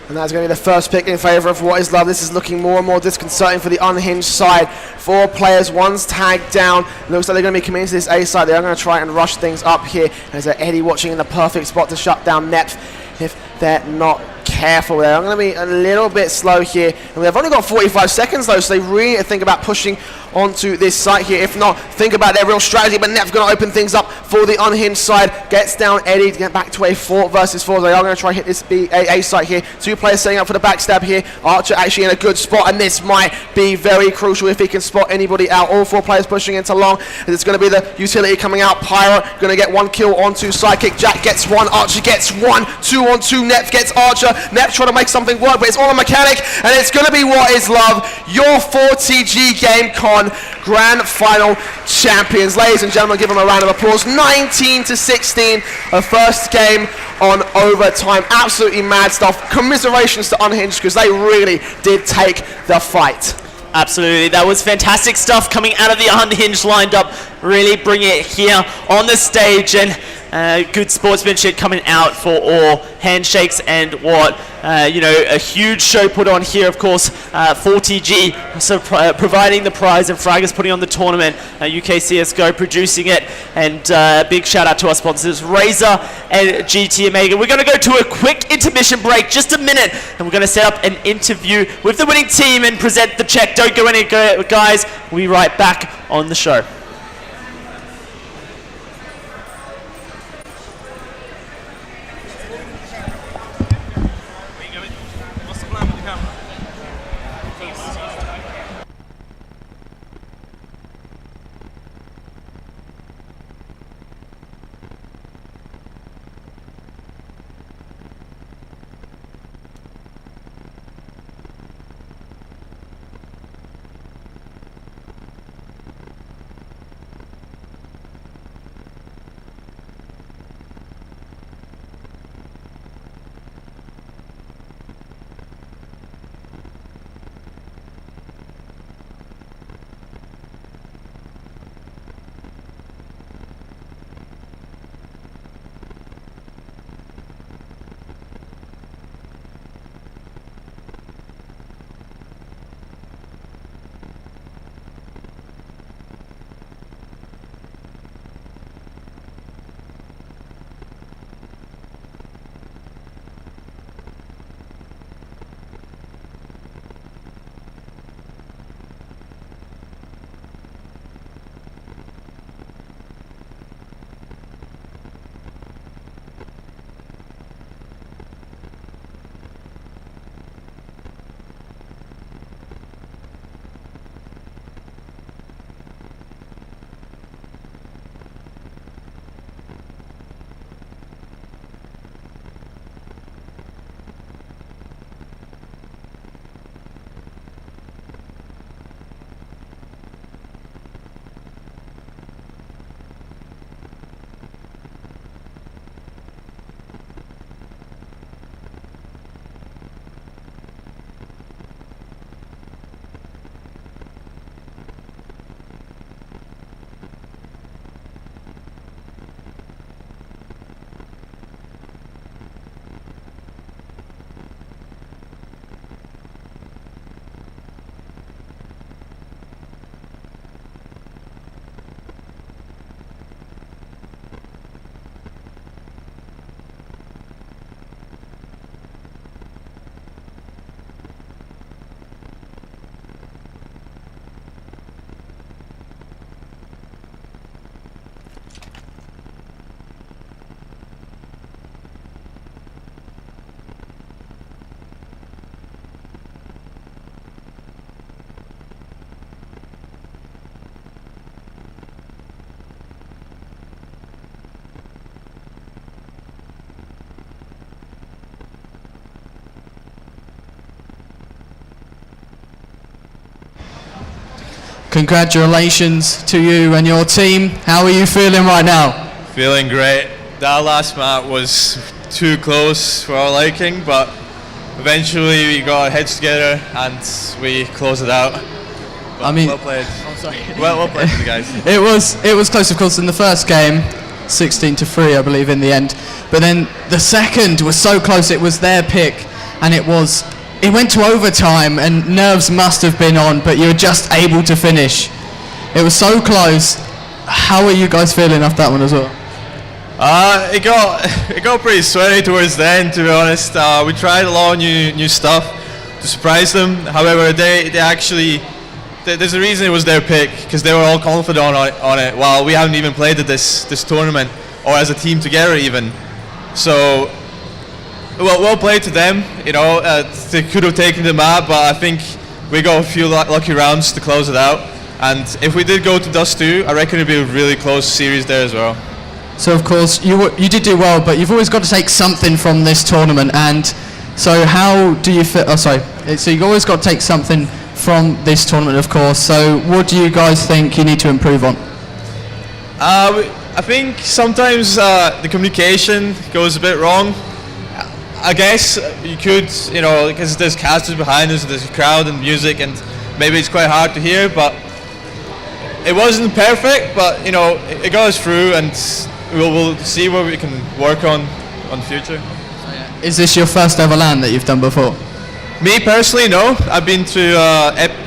And that's going to be the first pick in favour of What Is Love. This is looking more and more disconcerting for the Unhinged side. 4 players, one's tagged down. Looks like they're going to be committing to this A side. They are going to try and rush things up here. There's Eddie watching in the perfect spot to shut down Neps if they're not careful there. I'm going to be a little bit slow here. And we've only got 45 seconds though, so they really need to think about pushing onto this site here. If not, think about their real strategy. But Nep's going to open things up for the Unhinged side. Gets down Eddie to get back to a 4 versus 4. They are going to try and hit this A site here. 2 players setting up for the backstab here. Archer actually in a good spot, and this might be very crucial if he can spot anybody out. All 4 players pushing into long. And it's going to be the utility coming out. Pyro going to get 1 kill onto Psychic. Jack gets 1. Archer gets 1. 2 on 2. Nep gets Archer. Nep trying to make something work, but it's all a mechanic. And it's going to be What Is Love, your 40G GameCon Grand Final champions. Ladies and gentlemen, give them a round of applause. 19-16, a first game on overtime. Absolutely mad stuff. Commiserations to Unhinged, because they really did take the fight. Absolutely, that was fantastic stuff coming out of the Unhinged lined up. Really bring it here on the stage, and good sportsmanship coming out for all. Handshakes and what, a huge show put on here, of course. 40G so providing the prize, and Fragers putting on the tournament. UK CSGO producing it, and big shout out to our sponsors, Razer and GT Omega. We're going to go to a quick intermission break, just a minute, and we're going to set up an interview with the winning team and present the check. Don't go anywhere, guys. We'll be right back on the show. Congratulations to you and your team. How are you feeling right now? Feeling great. That last map was too close for our liking, but eventually we got our heads together and we closed it out. I mean, well played. I'm sorry. Well played to the guys. It was close, of course, in the first game, 16-3, I believe, in the end. But then the second was so close. It was their pick, and it went to overtime, and nerves must have been on, but you were just able to finish. It was so close. How are you guys feeling after that one as well? It got pretty sweaty towards the end, to be honest. We tried a lot of new stuff to surprise them. However, they actually, there's a reason it was their pick, because they were all confident on it, while we haven't even played at this tournament, or as a team together even. So, well played to them. You know, they could have taken the map, but I think we got a few lucky rounds to close it out. And if we did go to Dust 2, I reckon it'd be a really close series there as well. So of course you did do well, but you've always got to take something from this tournament. And so how do you feel? Oh, sorry. So you've always got to take something from this tournament, of course. So what do you guys think you need to improve on? I think sometimes the communication goes a bit wrong. I guess you could, you know, because there's casters behind us, there's a crowd and music, and maybe it's quite hard to hear, but it wasn't perfect, but you know, it got us through, and we'll see what we can work on the future. Is this your first ever LAN that you've done before? Me personally, no. I've been to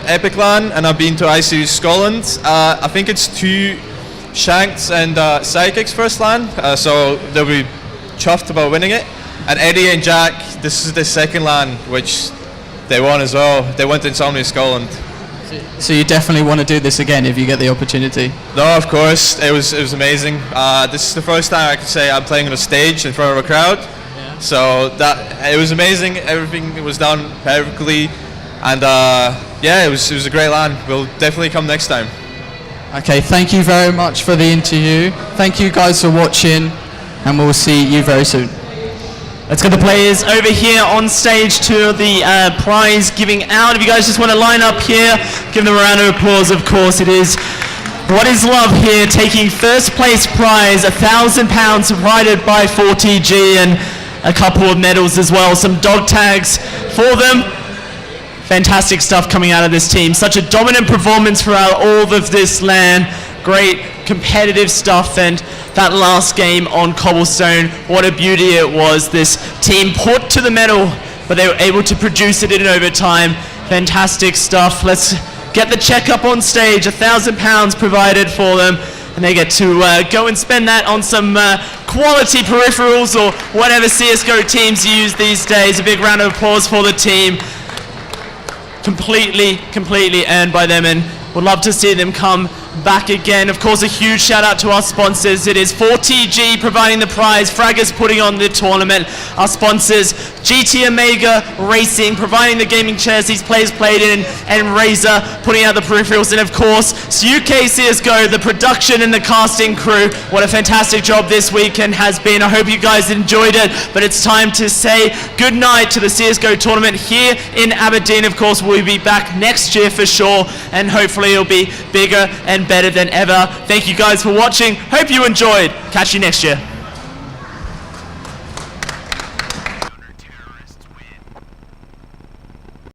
Epic LAN and I've been to ICU Scotland. I think it's 2 Shanks and Psychics first LAN, so they'll be chuffed about winning it. And Eddie and Jack, this is the second LAN, which they won as well. They went to Insomnia Scotland. So you definitely want to do this again if you get the opportunity? No, of course. It was amazing. This is the first time I can say I'm playing on a stage in front of a crowd. Yeah. So it was amazing. Everything was done perfectly, and yeah, it was a great LAN. We'll definitely come next time. Okay, thank you very much for the interview. Thank you guys for watching, and we'll see you very soon. Let's get the players over here on stage to the prize giving out. If you guys just want to line up here, give them a round of applause, of course. It is What Is Love here, taking first place prize, £1,000 provided by 4TG, and a couple of medals as well, some dog tags for them. Fantastic stuff coming out of this team. Such a dominant performance throughout all of this LAN. Great competitive stuff, and that last game on Cobblestone, what a beauty it was. This team put to the medal, but they were able to produce it in overtime. Fantastic stuff. Let's get the check up on stage. £1,000 provided for them, and they get to go and spend that on some quality peripherals or whatever CSGO teams use these days. A big round of applause for the team. Completely earned by them, and would love to see them come back again. Of course, a huge shout out to our sponsors. It is 4TG providing the prize, Fragers putting on the tournament, our sponsors GT Omega Racing providing the gaming chairs these players played in, and Razor putting out the peripherals, and of course UK CSGO, the production and the casting crew. What a fantastic job this weekend has been. I hope you guys enjoyed it, but it's time to say good night to the CSGO tournament here in Aberdeen. Of course, we'll be back next year for sure, and hopefully it'll be bigger and better than ever. Thank you guys for watching. Hope you enjoyed. Catch you next year.